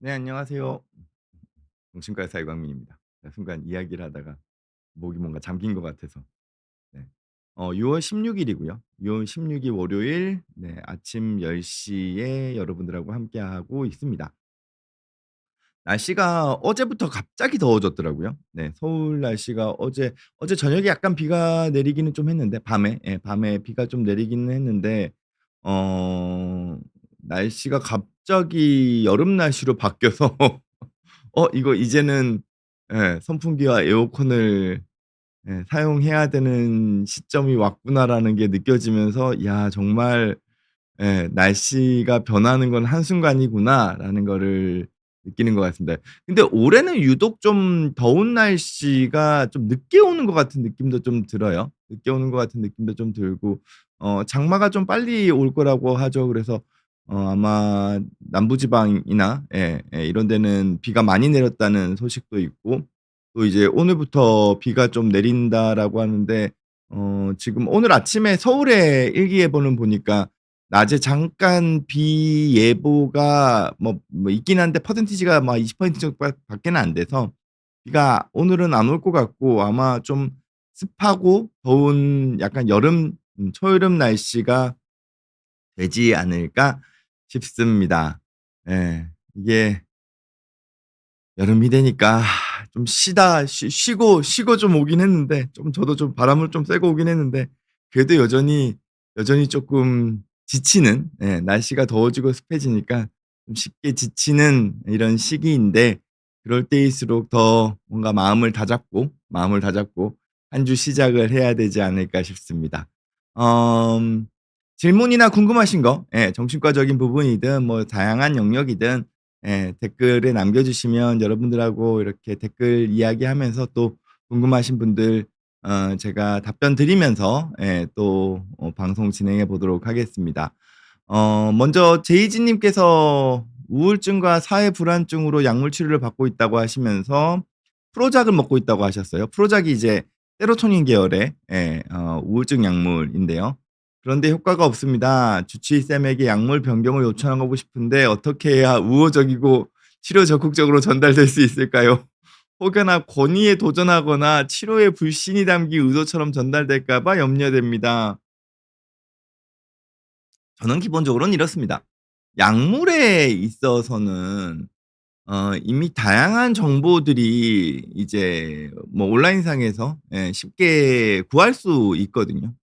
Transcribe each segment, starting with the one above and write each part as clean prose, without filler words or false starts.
네, 안녕하세요. 정신과 의사 이광민입니다. 순간 이야기를 하다가 목이 뭔가 잠긴 것 같아서. 네. 6월 16 일이고요. 6월 16일 월요일, 네, 아침 10 시에 여러분들하고 함께하고 있습니다. 날씨가 어제부터 갑자기 더워졌더라고요. 네. 서울 날씨가 어제 저녁에 약간 비가 내리기는 좀 했는데 밤에 비가 좀 내리기는 했는데 어 날씨가 갑자기 여름 날씨로 바뀌어서 이거 이제는 선풍기와 에어컨을 사용해야 되는 시점이 왔구나라는 게 느껴지면서 '야, 정말 날씨가 변하는 건 한순간이구나.'라는 거를 느끼는 것 같습니다. 근데 올해는 유독 좀 더운 날씨가 좀 늦게 오는 것 같은 느낌도 좀 들어요. 늦게 오는 것 같은 느낌도 좀 들고 장마가 좀 빨리 올 거라고 하죠. 그래서 아마 남부 지방이나 이런 데는 비가 많이 내렸다는 소식도 있고, 또 이제 "오늘부터 비가 좀 내린다."라고 하는데 지금 오늘 아침에 서울의 일기예보는 보니까 낮에 잠깐 비 예보가 있긴 한데 퍼센티지가 막 20% 정도 밖에는 안 돼서 비가 오늘은 안 올 것 같고, 아마 좀 습하고 더운 약간 여름 초여름 날씨가 되지 않을까 싶습니다. 이게 여름이 되니까 좀 쉬고 좀 오긴 했는데, 저도 좀 바람을 좀 쐬고 오긴 했는데, 그래도 여전히 쪼끔 지치는, 날씨가 더워지고 습해지니까 좀 쉽게 지치는 이런 시기인데, 그럴 때일수록 더 뭔가 마음을 다잡고 한 주 시작을 해야 되지 않을까 싶습니다. 음 질문이나 궁금하신 거, 정신과적인 부분이든 뭐 다양한 영역이든 댓글에 남겨주시면 여러분들하고 이렇게 댓글 이야기하면서 또 궁금하신 분들 제가 답변 드리면서 또 방송 진행해 보도록 하겠습니다. 먼저 제이지 님께서 우울증과 사회 불안증으로 약물 치료를 받고 있다고 하시면서 프로작을 먹고 있다고 하셨어요. 프로작이 이제 세로토닌 계열의 우울증 약물인데요. 그런데 효과가 없습니다. 주치의쌤에게 약물 변경을 요청하고 싶은데 어떻게 해야 우호적이고 치료 적극적으로 전달될 수 있을까요? 혹여나 권위에 도전하거나 치료에 불신이 담긴 의도처럼 전달될까 봐 염려됩니다. 저는 기본적으로는 이렇습니다. 약물에 있어서는 이미 다양한 정보들이 이제 뭐 온라인상에서 쉽게 구할 수 있거든요.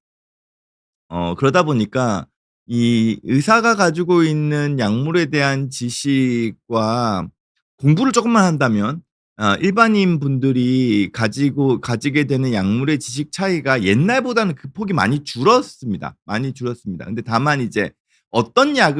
그러다 보니까 이 의사가 가지고 있는 약물에 대한 지식과 공부를 쪼끔만 한다면 일반인 분들이 가지게 되는 약물의 지식 차이가 옛날보다는 그 폭이 많이 줄었습니다. 많이 줄었습니다. 근데 다만 이제 어떤 약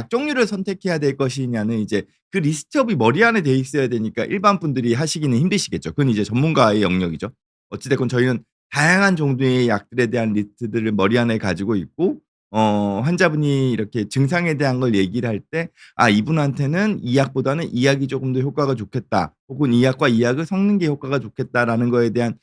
종류를 선택해야 될 것이냐는 이제 그 리스트업이 머리 안에 돼 있어야 되니까 일반 분들이 하시기는 힘드시겠죠. 그건 이제 전문가의 영역이죠. 어찌 됐건 저희는 다양한 종류의 약들에 대한 리스트들을 머리 안에 가지고 있고, 환자분이 이렇게 증상에 대한 걸 얘기를 할 때 '아, 이분한테는 이 약보다는 이 약이 조금 더 효과가 좋겠다.' 혹은 '이 약과 이 약을 섞는 게 효과가 좋겠다.'라는 거에 대한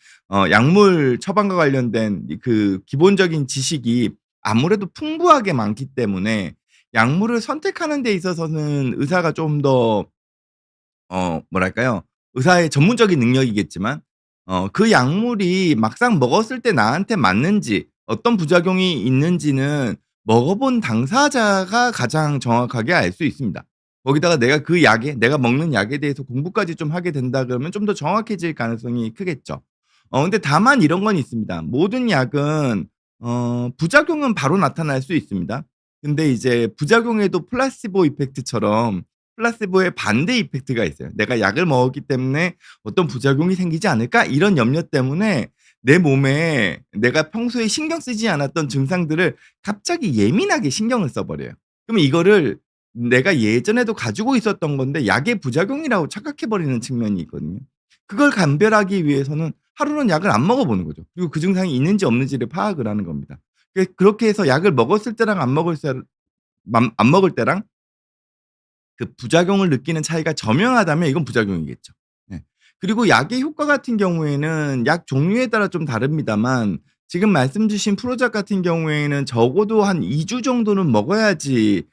약물 처방과 관련된 그 기본적인 지식이 아무래도 풍부하게 많기 때문에 약물을 선택하는 데 있어서는 의사가 좀 더 뭐랄까요? 의사의 전문적인 능력이겠지만 그 약물이 막상 먹었을 때 나한테 맞는지, 어떤 부작용이 있는지는 먹어 본 당사자가 가장 정확하게 알 수 있습니다. 거기다가 내가 먹는 약에 대해서 공부까지 좀 하게 된다 그러면 좀 더 정확해질 가능성이 크겠죠. 근데 다만 이런 건 있습니다. 모든 약은 부작용은 바로 나타날 수 있습니다. 근데 이제 부작용에도 플라시보 이펙트처럼 플라시보의 반대 이펙트가 있어요. '내가 약을 먹었기 때문에 어떤 부작용이 생기지 않을까?' 이런 염려 때문에 내 몸에 내가 평소에 신경 쓰지 않았던 증상들을 갑자기 예민하게 신경을 써 버려요. 그러면 이거를 내가 예전에도 가지고 있었던 건데 약의 부작용이라고 착각해 버리는 측면이 있거든요. 그걸 감별하기 위해서는 하루는 약을 안 먹어 보는 거죠. 그리고 그 증상이 있는지 없는지를 파악을 하는 겁니다. 그렇게 해서 약을 먹었을 때랑 안 먹을 때랑 그 부작용을 느끼는 차이가 저명하다면 이건 부작용이겠죠. 예. 그리고 약의 효과 같은 경우에는 약 종류에 따라 좀 다릅니다만, 지금 말씀 주신 프로작 같은 경우에는 적어도 한 2주 정도는 먹어야지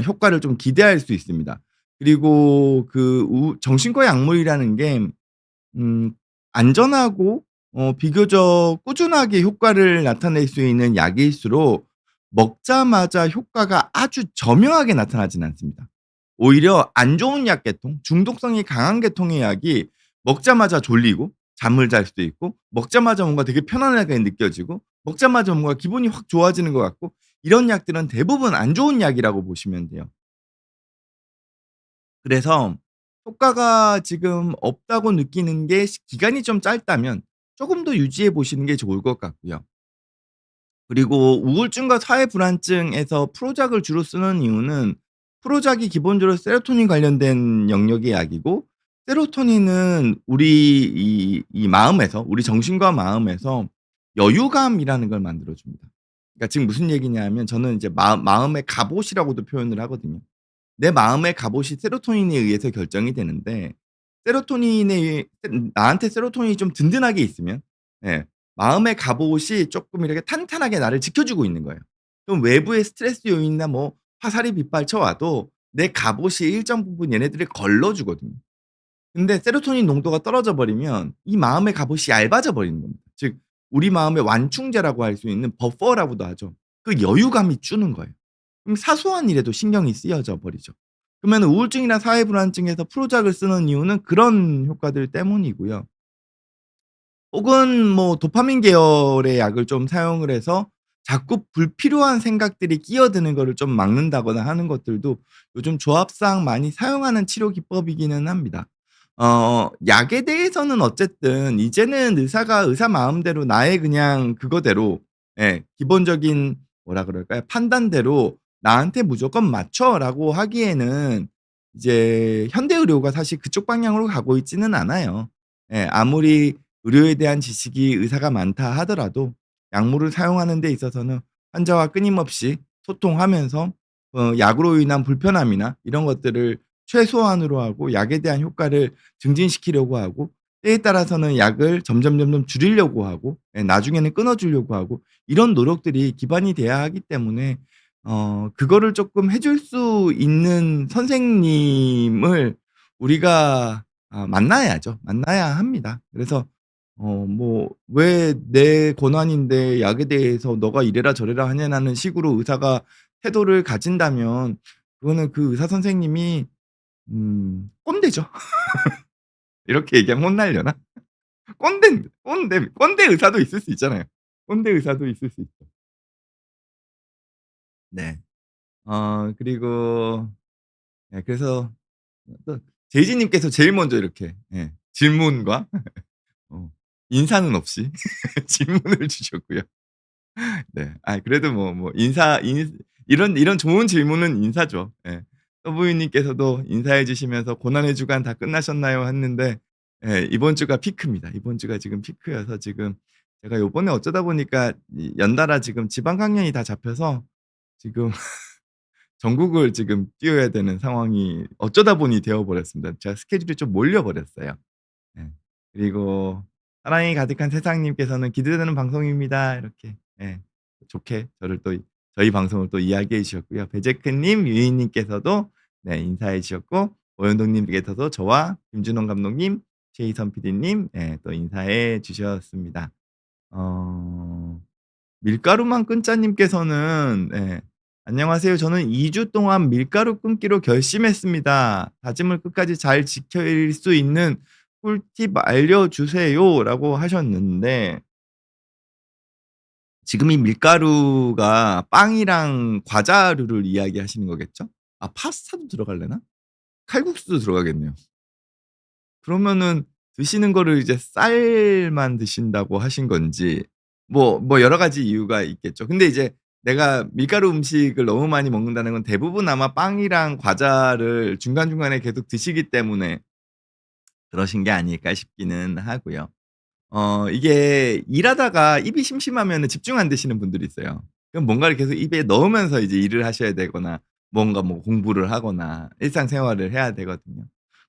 효과를 좀 기대할 수 있습니다. 그리고 그 정신과 약물이라는 게 음 안전하고 비교적 꾸준하게 효과를 나타낼 수 있는 약일수록 먹자마자 효과가 아주 저명하게 나타나지는 않습니다. 오히려 안 좋은 약 계통, 중독성이 강한 계통의 약이 먹자마자 졸리고 잠을 잘 수도 있고, 먹자마자 뭔가 되게 편안하게 느껴지고, 먹자마자 뭔가 기분이 확 좋아지는 것 같고, 이런 약들은 대부분 안 좋은 약이라고 보시면 돼요. 그래서 효과가 지금 없다고 느끼는 게 기간이 좀 짧다면 쪼금 더 유지해 보시는 게 좋을 것 같고요. 그리고 우울증과 사회 불안증에서 프로작을 주로 쓰는 이유는, 프로작이 기본적으로 세로토닌 관련된 영역의 약이고, 세로토닌은 우리 마음에서, 우리 정신과 마음에서 여유감이라는 걸 만들어 줍니다. 그러니까 지금 무슨 얘기냐 하면, 저는 이제 마음의 갑옷이라고도 표현을 하거든요. 내 마음의 갑옷이 세로토닌에 의해서 결정이 되는데, 세로토닌에 의해 나한테 세로토닌이 좀 든든하게 있으면, 예, 마음의 갑옷이 쪼끔 이렇게 탄탄하게 나를 지켜주고 있는 거예요. 그럼 외부의 스트레스 요인이나 뭐 화살이 빗발쳐 와도 내 갑옷이 일정 부분 얘네들을 걸러 주거든요. 근데 세로토닌 농도가 떨어져 버리면 이 마음의 갑옷이 얇아져 버리는 겁니다. 즉, 우리 마음의 완충제라고 할 수 있는 버퍼라고도 하죠. 그 여유감이 주는 거예요. 그럼 사소한 일에도 신경이 쓰여져 버리죠. 그러면 우울증이나 사회 불안증에서 프로작을 쓰는 이유는 그런 효과들 때문이고요. 혹은 뭐 도파민 계열의 약을 좀 사용을 해서 자꾸 불필요한 생각들이 끼어드는 거를 좀 막는다거나 하는 것들도 요즘 조합상 많이 사용하는 치료 기법이기는 합니다. 약에 대해서는 어쨌든 이제는 의사가 의사 마음대로 나의 그냥 그거대로, 예, 기본적인 뭐라 그럴까요? 판단대로 "나한테 무조건 맞춰."라고 하기에는 이제 현대 의료가 사실 그쪽 방향으로 가고 있지는 않아요. 예, 아무리 의료에 대한 지식이 의사가 많다 하더라도 약물을 사용하는 데 있어서는 환자와 끊임없이 소통하면서 약으로 인한 불편함이나 이런 것들을 최소한으로 하고 약에 대한 효과를 증진시키려고 하고, 때에 따라서는 약을 점점 줄이려고 하고, 예, 나중에는 끊어 주려고 하고, 이런 노력들이 기반이 돼야 하기 때문에 그거를 쪼끔 해줄 수 있는 선생님을 우리가 만나야죠. 만나야 합니다. 그래서 뭐 "왜 내 권한인데 약에 대해서 너가 이래라 저래라 하냐."라는 식으로 의사가 태도를 가진다면, 그거는 그 의사 선생님이 꼰대죠. 이렇게 얘기하면 혼나려나? 꼰대입니다. 꼰대 의사도 있을 수 있잖아요. 꼰대 의사도 있을 수 있죠. 네. 그리고, 예, 그래서 또 제이지 님께서 제일 먼저 이렇게, 예, 질문과 어 인사는 없이 질문을 주셨고요. 네. 그래도 인사 이런 좋은 질문은 인사죠. 예. 서부인님께서도 인사해 주시면서 "고난의 주간 다 끝나셨나요?" 했는데, 예, 이번 주가 피크입니다. 이번 주가 지금 피크여서 지금 제가 요번에 어쩌다 보니까 연달아 지금 지방 강연이 다 잡혀서 지금 전국을 지금 뛰어야 되는 상황이 어쩌다 보니 되어 버렸습니다. 제가 스케줄이 좀 몰려 버렸어요. 예. 그리고 사랑이 가득한 세상님께서는 "기대되는 방송입니다." 이렇게, 예, 좋게 저희 방송을 또 이야기해 주셨고요. 배제크님, 유이님께서도, 네, 인사해 주셨고, 오현동 님께서도 저와 김준원 감독님, 최희선 PD님, 예, 또 인사해 주셨습니다. 어 밀가루만 끊자 님께서는, 예, "안녕하세요. 저는 2주 동안 밀가루 끊기로 결심했습니다. 다짐을 끝까지 잘 지킬 수 있는 꿀팁 알려주세요."라고 하셨는데, 지금 이 밀가루가 빵이랑 과자류를 이야기하시는 거겠죠? 파스타도 들어갈래나? 칼국수도 들어가겠네요. 그러면은 드시는 거를 이제 쌀만 드신다고 하신 건지, 여러 가지 이유가 있겠죠. 근데 이제 내가 밀가루 음식을 너무 많이 먹는다는 건 대부분 아마 빵이랑 과자를 중간중간에 계속 드시기 때문에 그러신 게 아닐까 싶기는 하고요. 이게 일하다가 입이 심심하면은 집중 안 되시는 분들이 있어요. 그럼 뭔가를 계속 입에 넣으면서 이제 일을 하셔야 되거나, 뭔가 공부를 하거나 일상생활을 해야 되거든요.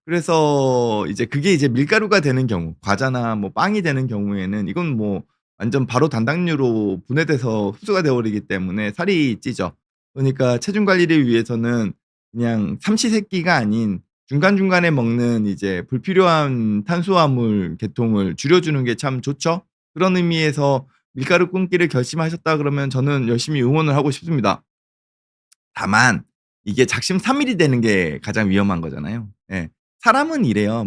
그래서 이제 그게 이제 밀가루가 되는 경우, 과자나 빵이 되는 경우에는 이건 완전 바로 단당류로 분해돼서 흡수가 되어 버리기 때문에 살이 찌죠. 그러니까 체중 관리를 위해서는 그냥 삼시세끼가 아닌 중간중간에 먹는 이제 불필요한 탄수화물 계통을 줄여주는 게 참 좋죠. 그런 의미에서 밀가루 끊기를 결심하셨다 그러면 저는 열심히 응원을 하고 싶습니다. 다만 이게 작심삼일이 되는 게 가장 위험한 거잖아요. 예. 사람은 이래요.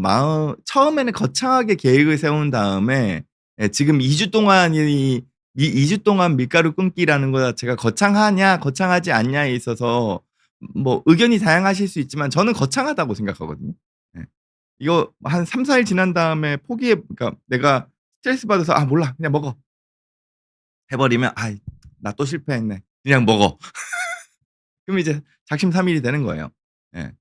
처음에는 거창하게 계획을 세운 다음에 지금 2주 동안이 이 2주 동안 밀가루 끊기라는 거 자체가 거창하냐 거창하지 않냐에 있어서 뭐 의견이 다양하실 수 있지만 저는 거창하다고 생각하거든요. 예. 이거 한 3-4일 지난 다음에 그러니까 내가 스트레스 받아서 '아 몰라. 그냥 먹어.' 해 버리면 '아이 나 또 실패했네.' 그냥 먹어. 그럼 이제 작심삼일이 되는 거예요. 예.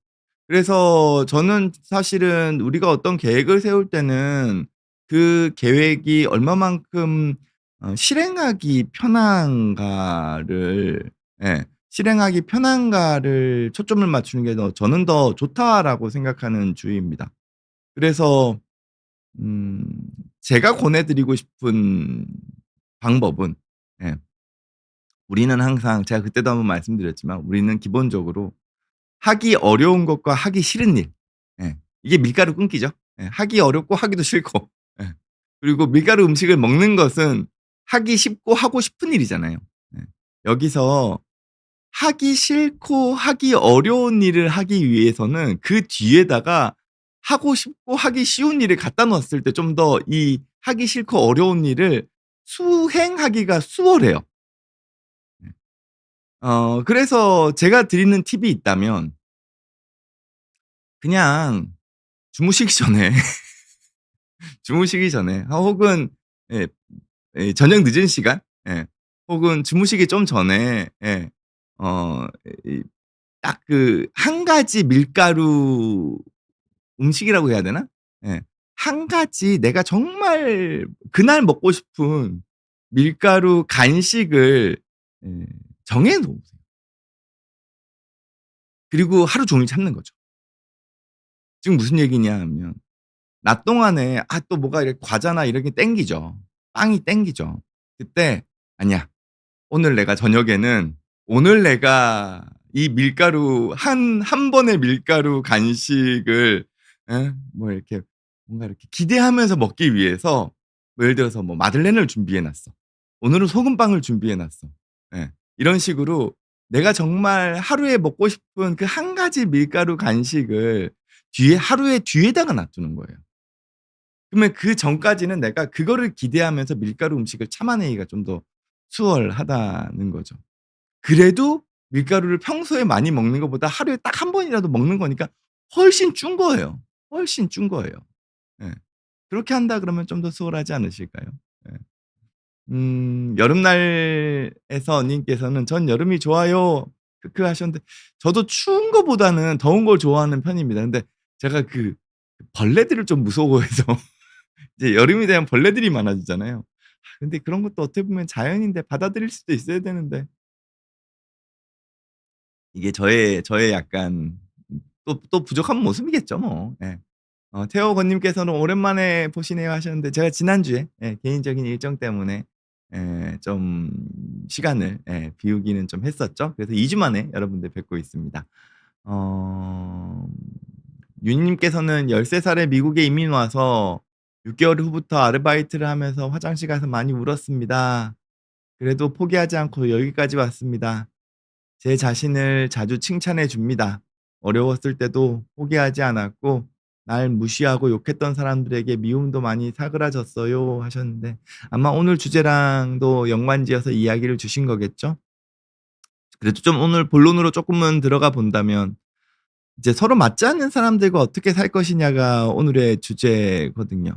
그래서 저는 사실은 우리가 어떤 계획을 세울 때는 그 계획이 얼마만큼 실행하기 편한가를 실행하기 편한가를 초점을 맞추는 게 저는 더 좋다라고 생각하는 주의입니다. 그래서 음 제가 권해 드리고 싶은 방법은 예 우리는 항상 제가 그때도 한번 말씀드렸지만 우리는 기본적으로 하기 어려운 것과 하기 싫은 일. 예. 이게 밀가루 끊기죠. 예. 하기 어렵고 하기도 싫고. 예. 그리고 밀가루 음식을 먹는 것은 하기 쉽고 하고 싶은 일이잖아요. 예. 여기서 하기 싫고 하기 어려운 일을 하기 위해서는 그 뒤에다가 하고 싶고 하기 쉬운 일을 갖다 놓았을 때 좀 더 이 하기 싫고 어려운 일을 수행하기가 수월해요. 예. 그래서 제가 드리는 팁이 있다면 그냥 주무시기 전에 주무시기 전에 혹은 예 저녁 늦은 시간 혹은 주무시기 좀 전에 어 이 딱 그 한 가지 밀가루 음식이라고 해야 되나? 예. 한 가지 내가 정말 그날 먹고 싶은 밀가루 간식을 예 정해 놓으세요. 그리고 하루 종일 참는 거죠. 지금 무슨 얘기냐 하면 낮 동안에 또 뭐가 이렇게 과자나 이런 게 땡기죠. 빵이 땡기죠. 그때 '아니야. 오늘 내가 이 밀가루 한 번의 밀가루 간식을 뭐 이렇게 뭔가 이렇게 기대하면서 먹기 위해서' 뭐 예를 들어서 뭐 '마들렌을 준비해 놨어. 오늘은 소금빵을 준비해 놨어.' 이런 식으로 내가 정말 하루에 먹고 싶은 그 한 가지 밀가루 간식을 하루에 뒤에다가 놔두는 거예요. 그러면 그전까지는 내가 그거를 기대하면서 밀가루 음식을 참아내기가 좀 더 수월하다는 거죠. 그래도 밀가루를 평소에 많이 먹는 것보다 하루에 딱 한 번이라도 먹는 거니까 훨씬 준 거예요. 훨씬 준 거예요. 예. 그렇게 한다 그러면 좀 더 수월하지 않으실까요? 예. 여름날에서 님께서는 "전 여름이 좋아요." 크크 하셨는데 저도 추운 거보다는 더운 걸 좋아하는 편입니다. 근데 제가 벌레들을 좀 무서워해서 이제 여름이 되면 벌레들이 많아지잖아요. 근데 그런 것도 어떻게 보면 자연인데 받아들일 수도 있어야 되는데 이게 저의 약간 또 부족한 모습이겠죠 뭐. 예. 태호 님께서는 "오랜만에 보시네요." 하셨는데 제가 지난주에 개인적인 일정 때문에 좀 시간을 비우기는 좀 했었죠. 그래서 2주 만에 여러분들 뵙고 있습니다. 어 윤 님께서는 "13 살에 미국에 이민 와서 6 개월 후부터 아르바이트를 하면서 화장실 가서 많이 울었습니다. 그래도 포기하지 않고 여기까지 왔습니다. 제 자신을 자주 칭찬해 줍니다. 어려웠을 때도 포기하지 않았고 날 무시하고 욕했던 사람들에게 미움도 많이 사그라졌어요." 하셨는데 아마 오늘 주제랑도 연관지어서 이야기를 주신 거겠죠? 그래도 좀 오늘 본론으로 쪼끔은 들어가 본다면 이제 서로 맞지 않는 사람들과 어떻게 살 것이냐가 오늘의 주제거든요.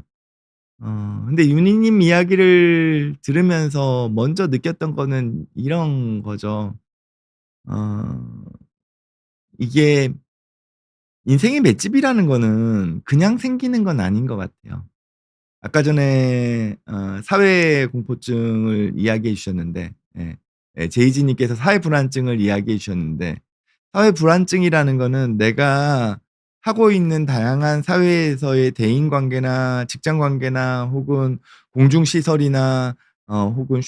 근데 유니 님 이야기를 들으면서 먼저 느꼈던 거는 이런 거죠. 어 이게 인생의 맷집이라는 거는 그냥 생기는 건 아닌 것 같아요. 아까 전에 사회 공포증을 이야기해 주셨는데 제이지 님께서 사회 불안증을 이야기해 주셨는데 사회 불안증이라는 거는 내가 하고 있는 다양한 사회에서의 대인 관계나 직장 관계나 혹은 공중 시설이나 혹은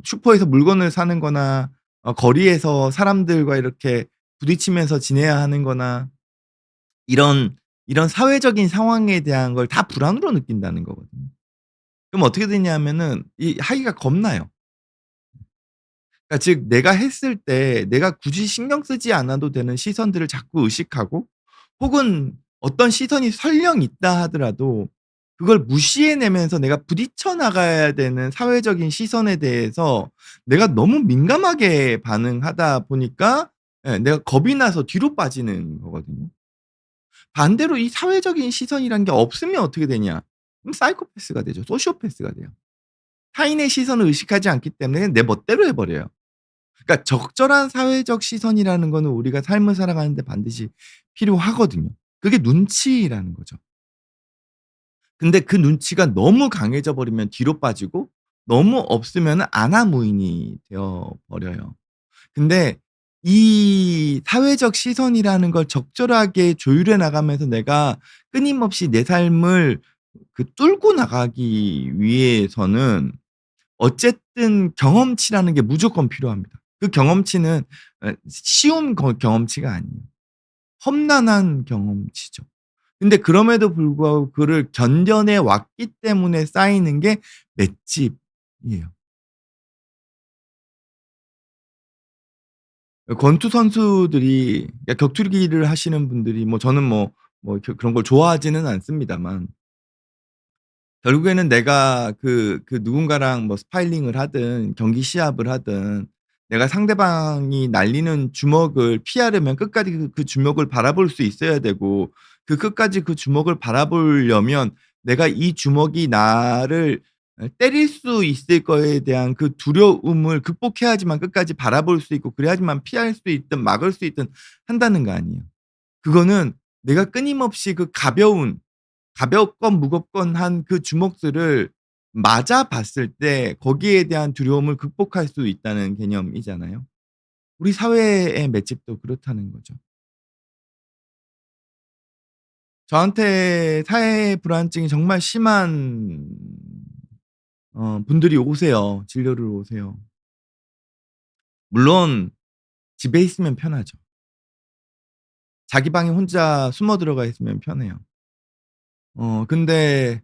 슈퍼에서 물건을 사는 거나 거리에서 사람들과 이렇게 부딪히면서 지내야 하는 거나 이런 사회적인 상황에 대한 걸 다 불안으로 느낀다는 거거든요. 그럼 어떻게 되냐면은 이 하기가 겁나요. 그러니까 즉 내가 했을 때 내가 굳이 신경 쓰지 않아도 되는 시선들을 자꾸 의식하고 혹은 어떤 시선이 설령 있다 하더라도 그걸 무시해 내면서 내가 부딪혀 나가야 되는 사회적인 시선에 대해서 내가 너무 민감하게 반응하다 보니까 예 내가 겁이 나서 뒤로 빠지는 거거든요. 반대로 이 사회적인 시선이란 게 없으면 어떻게 되냐? 그럼 사이코패스가 되죠. 소시오패스가 돼요. 타인의 시선을 의식하지 않기 때문에 내 멋대로 해 버려요. 그러니까 적절한 사회적 시선이라는 거는 우리가 삶을 살아가는 데 반드시 필요하거든요. 그게 눈치라는 거죠. 근데 그 눈치가 너무 강해져 버리면 뒤로 빠지고 너무 없으면은 안하무인이 되어 버려요. 근데 이 사회적 시선이라는 걸 적절하게 조율해 나가면서 내가 끊임없이 내 삶을 그 뚫고 나가기 위해서는 어쨌든 경험치라는 게 무조건 필요합니다. 그 경험치는 쉬운 경험치가 아니에요. 험난한 경험치죠. 근데 그럼에도 불구하고 그를 견뎌내 왔기 때문에 쌓이는 게 맷집이에요. 권투 선수들이 그러니까 격투기를 하시는 분들이 뭐 저는 그런 걸 좋아하지는 않습니다만 결국에는 내가 그 누군가랑 뭐 스파링을 하든 경기 시합을 하든 내가 상대방이 날리는 주먹을 피하려면 끝까지 그 주먹을 바라볼 수 있어야 되고 끝까지 그 주먹을 바라보려면 내가 이 주먹이 나를 때릴 수 있을 거에 대한 그 두려움을 극복해야지만 끝까지 바라볼 수 있고 그래야지만 피할 수 있든 막을 수 있든 한다는 거 아니에요. 그거는 내가 끊임없이 그 가볍건 무겁건 한 그 주먹들을 맞아 봤을 때 거기에 대한 두려움을 극복할 수 있다는 개념이잖아요. 우리 사회의 맷집도 그렇다는 거죠. 저한테 사회 불안증이 정말 심한 분들이 오세요. 진료를 오세요. 물론 집에 있으면 편하죠. 자기 방에 혼자 숨어 들어가 있으면 편해요. 근데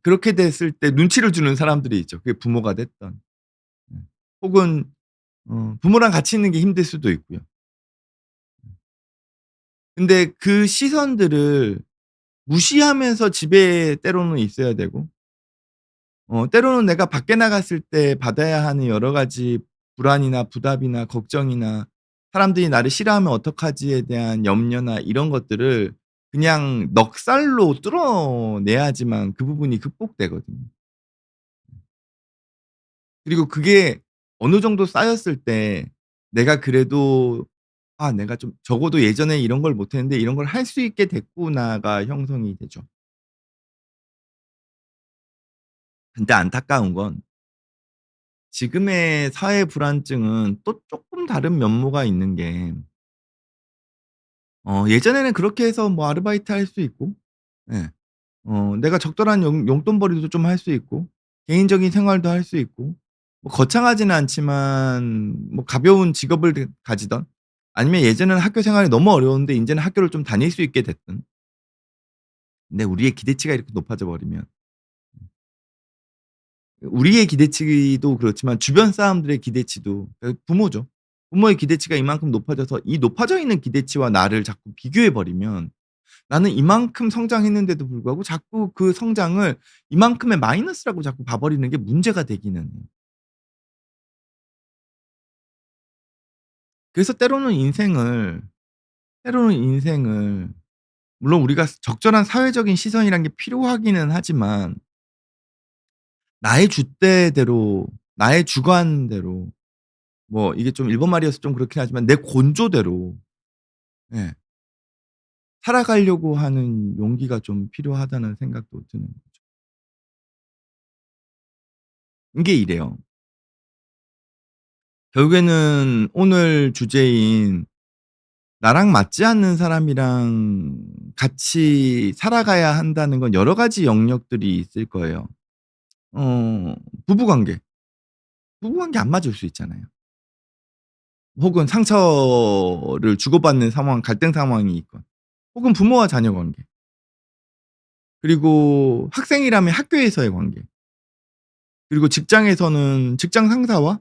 그렇게 됐을 때 눈치를 주는 사람들이 있죠. 그게 부모가 됐든 혹은 부모랑 같이 있는 게 힘들 수도 있고요. 근데 그 시선들을 무시하면서 집에 때로는 있어야 되고 때로는 내가 밖에 나갔을 때 받아야 하는 여러 가지 불안이나 부담이나 걱정이나 사람들이 나를 싫어하면 어떡하지에 대한 염려나 이런 것들을 그냥 넉살로 뚫어내야지만 그 부분이 극복되거든요. 그리고 그게 어느 정도 쌓였을 때 내가 그래도 '아 내가 좀 적어도 예전에 이런 걸 못했는데 이런 걸 할 수 있게 됐구나.'가 형성이 되죠. 근데 안타까운 건 지금의 사회 불안증은 또 쪼끔 다른 면모가 있는 게 예전에는 그렇게 해서 뭐 아르바이트 할 수 있고 예 내가 적절한 용돈벌이도 좀 할 수 있고 개인적인 생활도 할 수 있고 뭐 거창하지는 않지만 뭐 가벼운 직업을 가지든 아니면 예전에는 학교 생활이 너무 어려웠는데 인제는 학교를 좀 다닐 수 있게 됐든 근데 우리의 기대치가 이렇게 높아져 버리면 우리의 기대치도 그렇지만 주변 사람들의 기대치도 부모죠. 부모의 기대치가 이만큼 높아져서 이 높아져 있는 기대치와 나를 자꾸 비교해 버리면 나는 이만큼 성장했는데도 불구하고 자꾸 그 성장을 이만큼의 마이너스라고 자꾸 봐 버리는 게 문제가 되기는 해요. 그래서 때로는 인생을 물론 우리가 적절한 사회적인 시선이란 게 필요하기는 하지만 나의 줏대대로 나의 주관대로 뭐 이게 좀 일본 말이어서 좀 그렇긴 하지만 내 곤조대로 예 살아가려고 하는 용기가 좀 필요하다는 생각도 드는 거죠. 이게 이래요. 결국에는 오늘 주제인 나랑 맞지 않는 사람이랑 같이 살아가야 한다는 건 여러 가지 영역들이 있을 거예요. 어 부부관계. 부부관계 안 맞을 수 있잖아요. 혹은 상처를 주고받는 상황, 갈등 상황이 있건, 혹은 부모와 자녀 관계, 그리고 학생이라면 학교에서의 관계, 그리고 직장에서는 직장 상사와,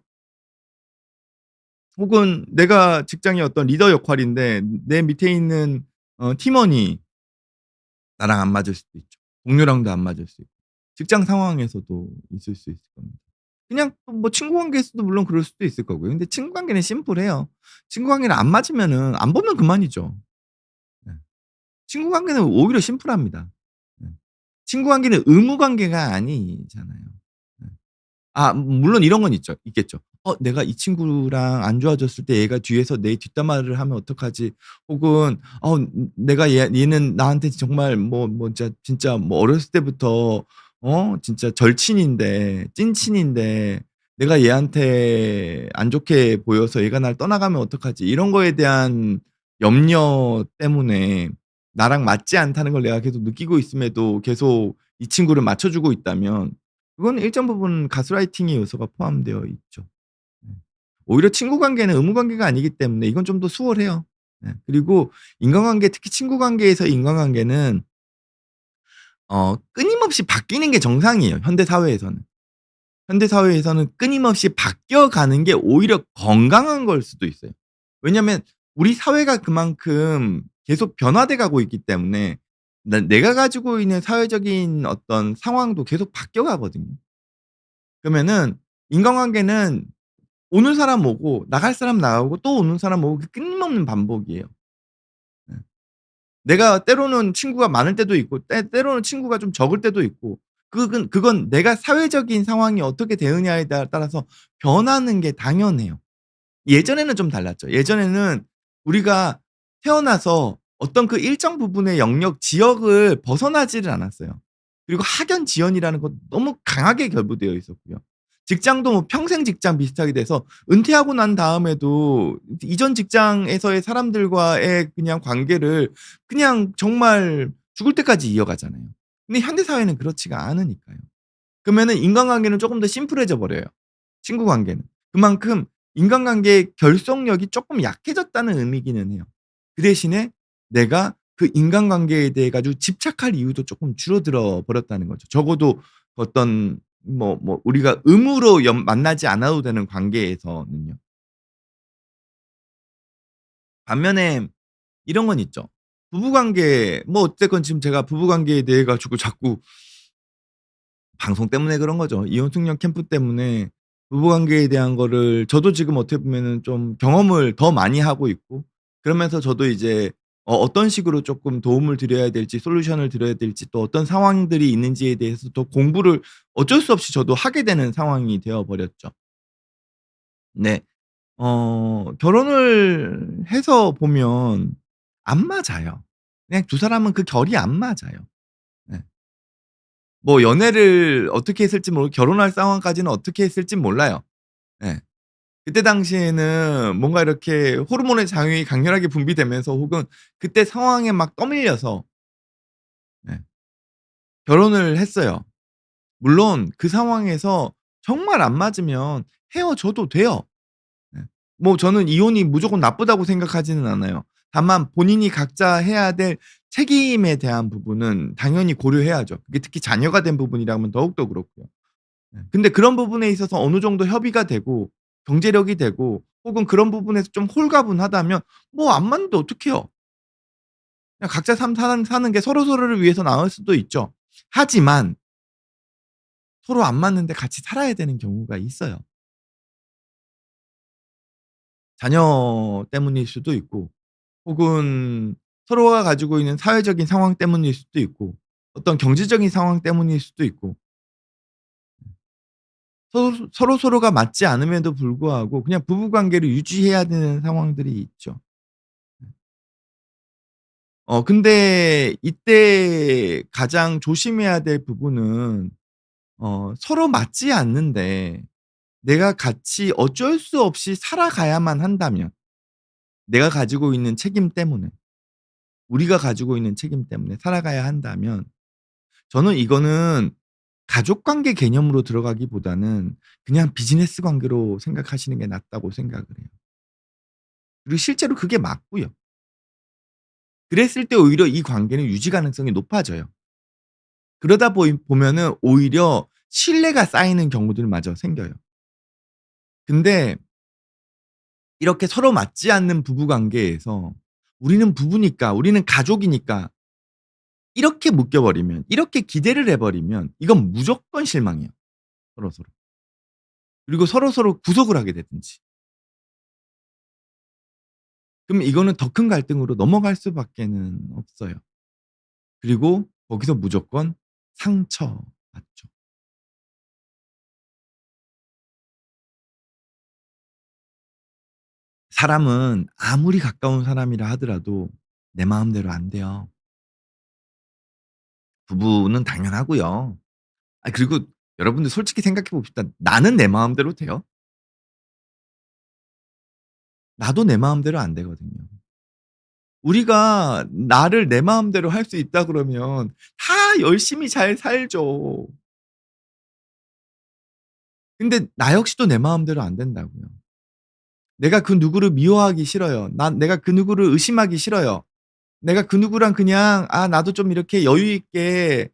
혹은 내가 직장의 어떤 리더 역할인데 내 밑에 있는 팀원이 나랑 안 맞을 수도 있죠. 동료랑도 안 맞을 수 있고. 직장 상황에서도 있을 수 있을 겁니다. 그냥 또 뭐 친구 관계에서도 물론 그럴 수도 있을 거고요. 근데 친구 관계는 심플해요. 친구 관계는 안 맞으면은 안 보면 그만이죠. 네. 친구 관계는 오히려 심플합니다. 네. 친구 관계는 의무 관계가 아니잖아요. 네. 물론 이런 건 있겠죠. '내가 이 친구랑 안 좋아졌을 때 얘가 뒤에서 내 뒷담화를 하면 어떡하지?' 혹은 '내가 얘는 나한테 정말 진짜 뭐 어렸을 때부터 진짜 절친인데 찐친인데 내가 얘한테 안 좋게 보여서 얘가 날 떠나가면 어떡하지?' 이런 거에 대한 염려 때문에 나랑 맞지 않다는 걸 내가 계속 느끼고 있음에도 계속 이 친구를 맞춰 주고 있다면 그건 일정 부분 가스라이팅의 요소가 포함되어 있죠. 네. 오히려 친구 관계는 의무 관계가 아니기 때문에 이건 좀 더 수월해요. 네. 그리고 인간관계, 특히 친구 관계에서의 인간관계는 끊임없이 바뀌는 게 정상이에요, 현대 사회에서는. 현대 사회에서는 끊임없이 바뀌어가는 게 오히려 건강한 걸 수도 있어요. 왜냐하면 우리 사회가 그만큼 계속 변화돼 가고 있기 때문에 내가 가지고 있는 사회적인 어떤 상황도 계속 바뀌어 가거든요. 그러면은 인간관계는 오는 사람 오고 나갈 사람 나가고 또 오는 사람 오고 그 끊임없는 반복이에요. 예. 내가 때로는 친구가 많을 때도 있고 때로는 친구가 좀 적을 때도 있고 그건 내가 사회적인 상황이 어떻게 되느냐에 따라서 변하는 게 당연해요. 예전에는 좀 달랐죠. 예전에는 우리가 태어나서 어떤 그 일정 부분의 영역 지역을 벗어나지를 않았어요. 그리고 학연지연이라는 건 너무 강하게 결부되어 있었고요. 직장도 뭐 평생 직장 비슷하게 돼서 은퇴하고 난 다음에도 이전 직장에서의 사람들과의 그냥 관계를 그냥 정말 죽을 때까지 이어가잖아요. 근데 현대 사회는 그렇지가 않으니까요. 그러면은 인간관계는 쪼끔 더 심플해져 버려요, 친구 관계는. 그만큼 인간관계의 결속력이 쪼끔 약해졌다는 의미기는 해요. 그 대신에 내가 그 인간관계에 대해 가지고 집착할 이유도 쪼끔 줄어들어 버렸다는 거죠. 적어도 어떤 우리가 의무로 만나지 않아도 되는 관계에서는요. 반면에 이런 건 있죠. 부부관계 어쨌건 지금 제가 부부관계에 대해 가지고 자꾸 방송 때문에 그런 거죠. 이혼 숙녀 캠프 때문에 부부관계에 대한 거를 저도 지금 어떻게 보면은 좀 경험을 더 많이 하고 있고 그러면서 저도 이제 어떤 식으로 쪼끔 도움을 드려야 될지 솔루션을 드려야 될지 또 어떤 상황들이 있는지에 대해서 더 공부를 어쩔 수 없이 저도 하게 되는 상황이 되어 버렸죠. 네. 결혼을 해서 보면 안 맞아요. 그냥 두 사람은 그 결이 안 맞아요. 네. 연애를 어떻게 했을지 모르고 결혼할 상황까지는 어떻게 했을진 몰라요. 예. 그때 당시에는 뭔가 이렇게 호르몬의 작용이 강렬하게 분비되면서 혹은 그때 상황에 막 떠밀려서 네 결혼을 했어요. 물론 그 상황에서 정말 안 맞으면 헤어져도 돼요. 네. 저는 이혼이 무조건 나쁘다고 생각하지는 않아요. 다만 본인이 각자 해야 될 책임에 대한 부분은 당연히 고려해야죠. 그게 특히 자녀가 된 부분이라면 더욱더 그렇고요. 네. 근데 그런 부분에 있어서 어느 정도 협의가 되고 경제력이 되고 혹은 그런 부분에서 좀 홀가분하다면 안 맞는데 어떡해요. 그냥 각자 삶 사는 게 서로서로를 위해서 나을 수도 있죠. 하지만 서로 안 맞는데 같이 살아야 되는 경우가 있어요. 자녀 때문일 수도 있고 혹은 서로가 가지고 있는 사회적인 상황 때문일 수도 있고 어떤 경제적인 상황 때문일 수도 있고 서로서로가 맞지 않음에도 불구하고 그냥 부부 관계를 유지해야 되는 상황들이 있죠. 근데 이때 가장 조심해야 될 부분은 서로 맞지 않는데 내가 같이 어쩔 수 없이 살아가야만 한다면 내가 가지고 있는 책임 때문에 우리가 가지고 있는 책임 때문에 살아가야 한다면 저는 이거는 가족 관계 개념으로 들어가기보다는 그냥 비즈니스 관계로 생각하시는 게 낫다고 생각을 해요. 그리고 실제로 그게 맞고요. 그랬을 때 오히려 이 관계는 유지 가능성이 높아져요. 그러다 보면은 오히려 신뢰가 쌓이는 경우들마저 생겨요. 근데 이렇게 서로 맞지 않는 부부 관계에서 우리는 부부니까, 우리는 가족이니까 이렇게 묶여 버리면, 이렇게 기대를 해 버리면 이건 무조건 실망이에요, 서로서로. 그리고 서로서로 구속을 하게 되든지. 그럼 이거는 더 큰 갈등으로 넘어갈 수밖에는 없어요. 그리고 거기서 무조건 상처받죠. 사람은 아무리 가까운 사람이라 하더라도 내 마음대로 안 돼요. 부부는 당연하고요. 그리고 여러분들 솔직히 생각해 봅시다. 나는 내 마음대로 돼요? 나도 내 마음대로 안 되거든요. 우리가 나를 내 마음대로 할 수 있다 그러면 다 열심히 잘 살죠. 근데 나 역시도 내 마음대로 안 된다고요. 내가 그 누구를 미워하기 싫어요. 내가 그 누구를 의심하기 싫어요. 내가 그 누구랑 그냥 나도 좀 이렇게 여유 있게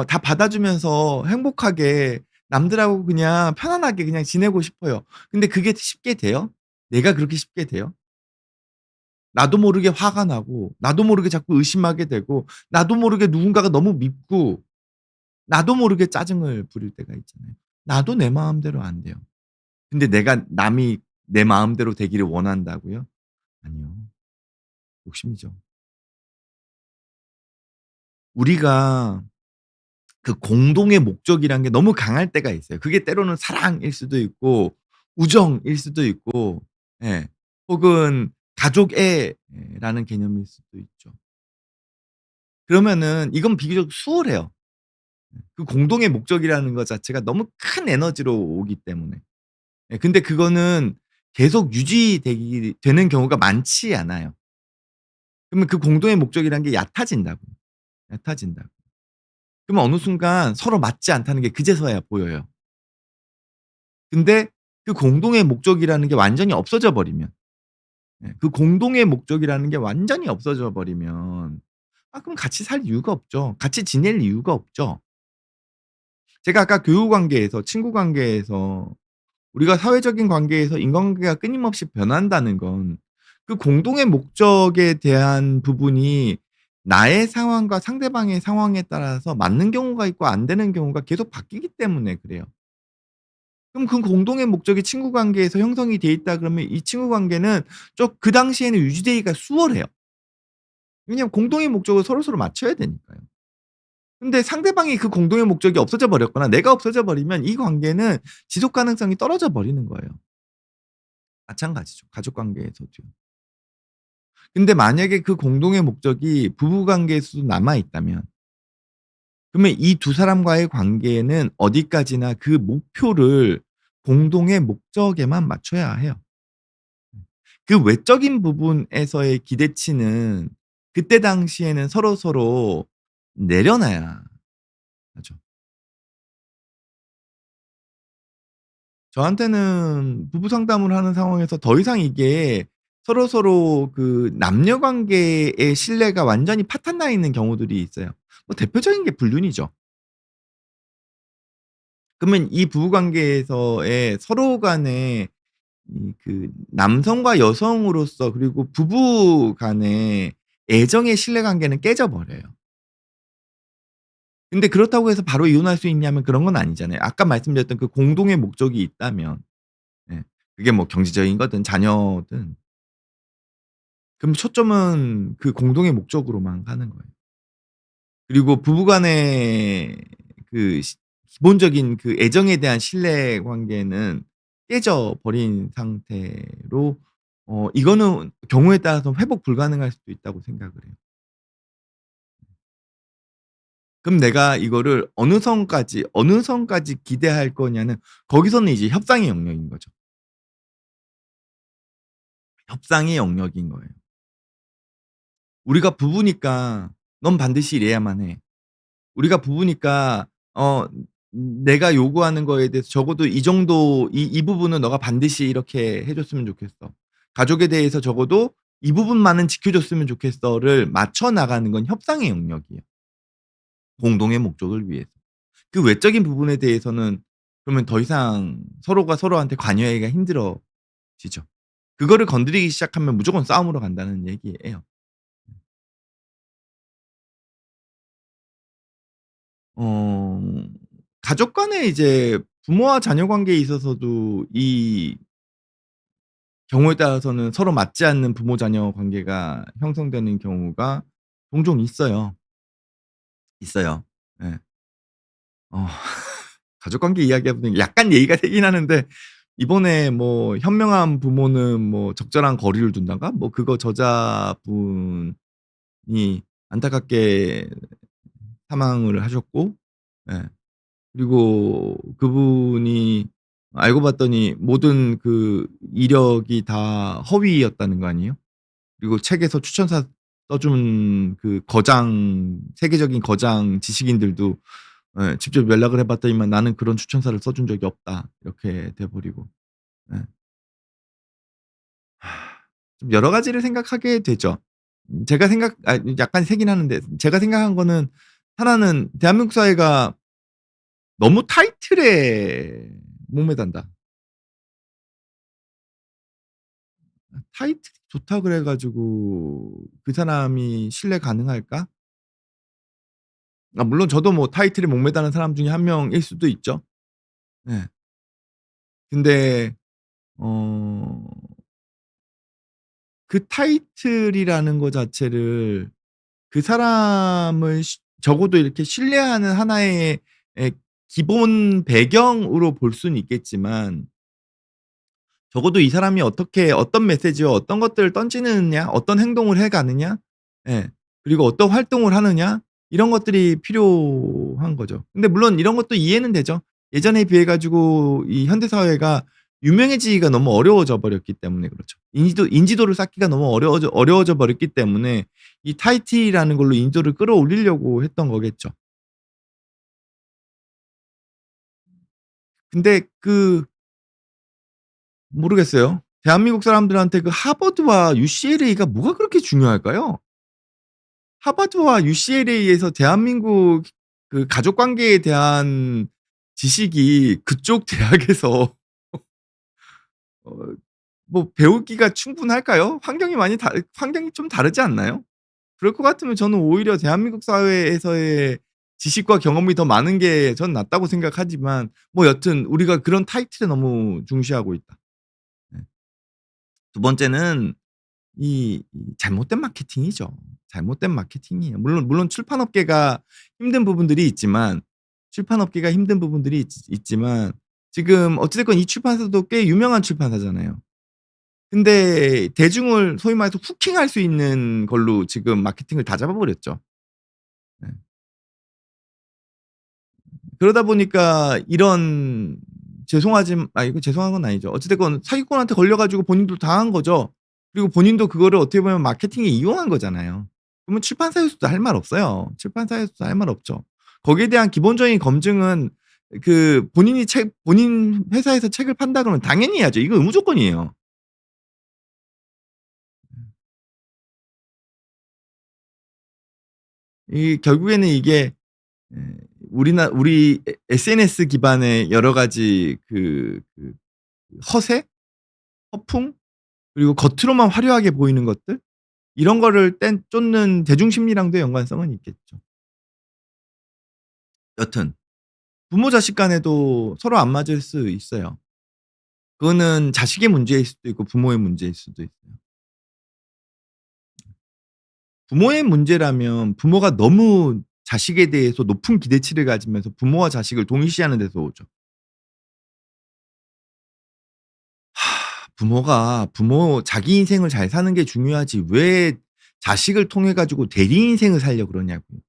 다 받아주면서 행복하게 남들하고 그냥 편안하게 그냥 지내고 싶어요. 근데 그게 쉽게 돼요? 내가 그렇게 쉽게 돼요? 나도 모르게 화가 나고 나도 모르게 자꾸 의심하게 되고 나도 모르게 누군가가 너무 밉고 나도 모르게 짜증을 부릴 때가 있잖아요. 나도 내 마음대로 안 돼요. 근데 내가 남이 내 마음대로 되기를 원한다고요? 아니요. 욕심이죠. 우리가 그 공동의 목적이란 게 너무 강할 때가 있어요. 그게 때로는 사랑일 수도 있고 우정일 수도 있고 예 혹은 가족애 라는 개념일 수도 있죠. 그러면은 이건 비교적 수월해요. 그 공동의 목적이라는 것 자체가 너무 큰 에너지로 오기 때문에. 근데 그거는 계속 유지되기 되는 경우가 많지 않아요. 그러면 그 공동의 목적이라는 게 얕아진다고요. 얕아진다고. 그러면 어느 순간 서로 맞지 않다는 게 그제서야 보여요. 근데 그 공동의 목적이라는 게 완전히 없어져 버리면 그 공동의 목적이라는 게 완전히 없어져 버리면 그럼 같이 살 이유가 없죠. 같이 지낼 이유가 없죠. 제가 아까 교우 관계에서 친구 관계에서 우리가 사회적인 관계에서 인간관계가 끊임없이 변한다는 건 그 공동의 목적에 대한 부분이 나의 상황과 상대방의 상황에 따라서 맞는 경우가 있고 안 되는 경우가 계속 바뀌기 때문에 그래요. 그럼 그 공동의 목적이 친구 관계에서 형성이 돼 있다 그러면 이 친구 관계는 그 당시에는 유지되기가 수월해요. 왜냐하면 공동의 목적을 서로서로 맞춰야 되니까요. 근데 상대방이 그 공동의 목적이 없어져 버렸거나 내가 없어져 버리면 이 관계는 지속 가능성이 떨어져 버리는 거예요. 마찬가지죠. 가족 관계에서도요. 근데 만약에 그 공동의 목적이 부부 관계에서도 남아 있다면 그러면 이 두 사람과의 관계는 어디까지나 그 목표를 공동의 목적에만 맞춰야 해요. 그 외적인 부분에서의 기대치는 그때 당시에는 서로서로 내려놔야 하죠. 저한테는 부부 상담을 하는 상황에서 더 이상 이게 서로서로 그 남녀 관계의 신뢰가 완전히 파탄 나 있는 경우들이 있어요. 뭐 대표적인 게 불륜이죠. 그러면 이 부부 관계에서의 서로 간의 그 남성과 여성으로서 그리고 부부 간의 애정의 신뢰 관계는 깨져 버려요. 근데 그렇다고 해서 바로 이혼할 수 있냐면 그런 건 아니잖아요. 아까 말씀드렸던 그 공동의 목적이 있다면 예 그게 뭐 경제적인 거든 자녀든 그럼 초점은 그 공동의 목적으로만 가는 거예요. 그리고 부부 간의 그 기본적인 그 애정에 대한 신뢰 관계는 깨져 버린 상태로 이거는 경우에 따라서 회복 불가능할 수도 있다고 생각을 해요. 그럼 내가 이거를 어느 선까지 기대할 거냐는 거기서는 이제 협상의 영역인 거죠. 협상의 영역인 거예요. 우리가 부부니까 "넌 반드시 이래야만 해." 우리가 부부니까 내가 요구하는 거에 대해서 적어도 이 정도 이 부분은 너가 반드시 이렇게 해 줬으면 좋겠어. 가족에 대해서 적어도 '이 부분만은 지켜줬으면 좋겠어.'를 맞춰 나가는 건 협상의 영역이에요, 공동의 목적을 위해서. 그 외적인 부분에 대해서는 그러면 더 이상 서로가 서로한테 관여하기가 힘들어지죠. 그거를 건드리기 시작하면 무조건 싸움으로 간다는 얘기예요. 어 가족 간에 이제 부모와 자녀 관계에 있어서도 이 경우에 따라서는 서로 맞지 않는 부모 자녀 관계가 형성되는 경우가 종종 있어요. 있어요. 예. 어 가족 관계 이야기하다 보니 약간 예의가 세긴 하는데 이번에 뭐 현명한 부모는 뭐 적절한 거리를 둔단가 뭐 그거 저자분이 안타깝게 사망을 하셨고, 예. 그리고 그분이 알고 봤더니 모든 그 이력이 다 허위였다는 거 아니에요? 그리고 책에서 추천사 써준 그 거장 세계적인 거장 지식인들도 예 직접 연락을 해 봤더니만 "나는 그런 추천사를 써준 적이 없다." 이렇게 돼 버리고. 예. 좀 여러 가지를 생각하게 되죠. 제가 생각 약간 세긴 하는데 제가 생각한 거는 하나는 '대한민국 사회가 너무 타이틀에 목매단다.' 타이틀이 좋다 그래 가지고 그 사람이 신뢰 가능할까? 물론 저도 뭐 타이틀에 목매다는 사람 중에 한 명일 수도 있죠. 예. 근데 어 그 타이틀이라는 거 자체를 그 사람을 적어도 이렇게 신뢰하는 하나의 기본 배경으로 볼 수는 있겠지만 적어도 이 사람이 어떻게 어떤 메시지와 어떤 것들을 던지느냐, 어떤 행동을 해 가느냐, 예. 그리고 어떤 활동을 하느냐, 이런 것들이 필요한 거죠. 근데 물론 이런 것도 이해는 되죠. 예전에 비해 가지고 이 현대 사회가 유명해지기가 너무 어려워져 버렸기 때문에 그렇죠. 인지도를 쌓기가 너무 어려워져 버렸기 때문에 이 타이틀이라는 걸로 인지도를 끌어올리려고 했던 거겠죠. 근데 그 모르겠어요. 대한민국 사람들한테 그 하버드와 UCLA가 뭐가 그렇게 중요할까요? 하버드와 UCLA에서 대한민국 그 가족 관계에 대한 지식이 그쪽 대학에서 어 뭐 배우기가 충분할까요? 환경이 좀 다르지 않나요? 그럴 것 같으면 저는 오히려 대한민국 사회에서의 지식과 경험이 더 많은 게 전 낫다고 생각하지만 뭐 여튼 우리가 그런 타이틀에 너무 중시하고 있다. 네. 두 번째는 이 잘못된 마케팅이죠. 잘못된 마케팅이에요. 물론 출판업계가 힘든 부분들이 있지만 지금 어찌 됐건 이 출판사도 꽤 유명한 출판사잖아요. 근데 대중을 소위 말해서 후킹할 수 있는 걸로 지금 마케팅을 다 잡아 버렸죠. 네. 그러다 보니까 이런 이거 죄송한 건 아니죠. 어찌 됐건 사기꾼한테 걸려 가지고 본인도 당한 거죠. 그리고 본인도 그거를 어떻게 보면 마케팅에 이용한 거잖아요. 그러면 출판사에서도 할 말 없어요. 출판사에서도 할 말 없죠. 거기에 대한 기본적인 검증은 그 본인 회사에서 책을 판다 그러면 당연히 해야죠. 이거 의무 조건이에요. 이 결국에는 이게 예 우리 SNS 기반의 여러 가지 허세, 허풍, 그리고 겉으로만 화려하게 보이는 것들, 이런 거를 쫓는 대중 심리랑도 연관성은 있겠죠. 여튼 부모 자식 간에도 서로 안 맞을 수 있어요. 그거는 자식의 문제일 수도 있고 부모의 문제일 수도 있어요. 부모의 문제라면 부모가 너무 자식에 대해서 높은 기대치를 가지면서 부모와 자식을 동일시하는 데서 오죠. 부모가 자기 인생을 잘 사는 게 중요하지 왜 자식을 통해 가지고 대리 인생을 살려 그러냐고요.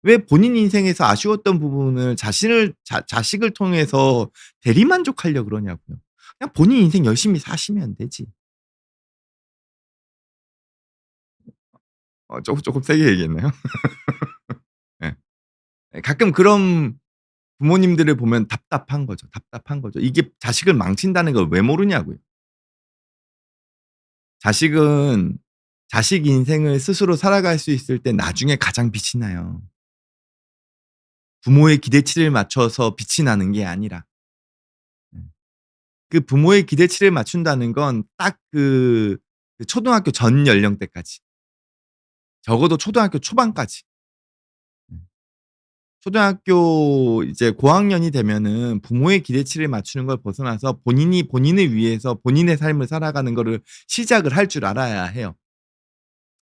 왜 본인 인생에서 아쉬웠던 부분을 자식을 통해서 대리 만족하려 그러냐고요. 그냥 본인 인생 열심히 사시면 되지. 쪼금 세게 얘기했나요? 예. 예 가끔 그런 부모님들을 보면 답답한 거죠. 답답한 거죠. 이게 자식을 망친다는 걸 왜 모르냐고요. 자식은 자식 인생을 스스로 살아갈 수 있을 때 나중에 가장 빛이 나요. 부모의 기대치를 맞춰서 빛이 나는 게 아니라. 예. 그 부모의 기대치를 맞춘다는 건 딱 그 초등학교 전 연령대까지. 적어도 초등학교 초반까지. 음. 초등학교 이제 고학년이 되면은 부모의 기대치를 맞추는 걸 벗어나서 본인이 본인을 위해서 본인의 삶을 살아가는 거를 시작을 할 줄 알아야 해요.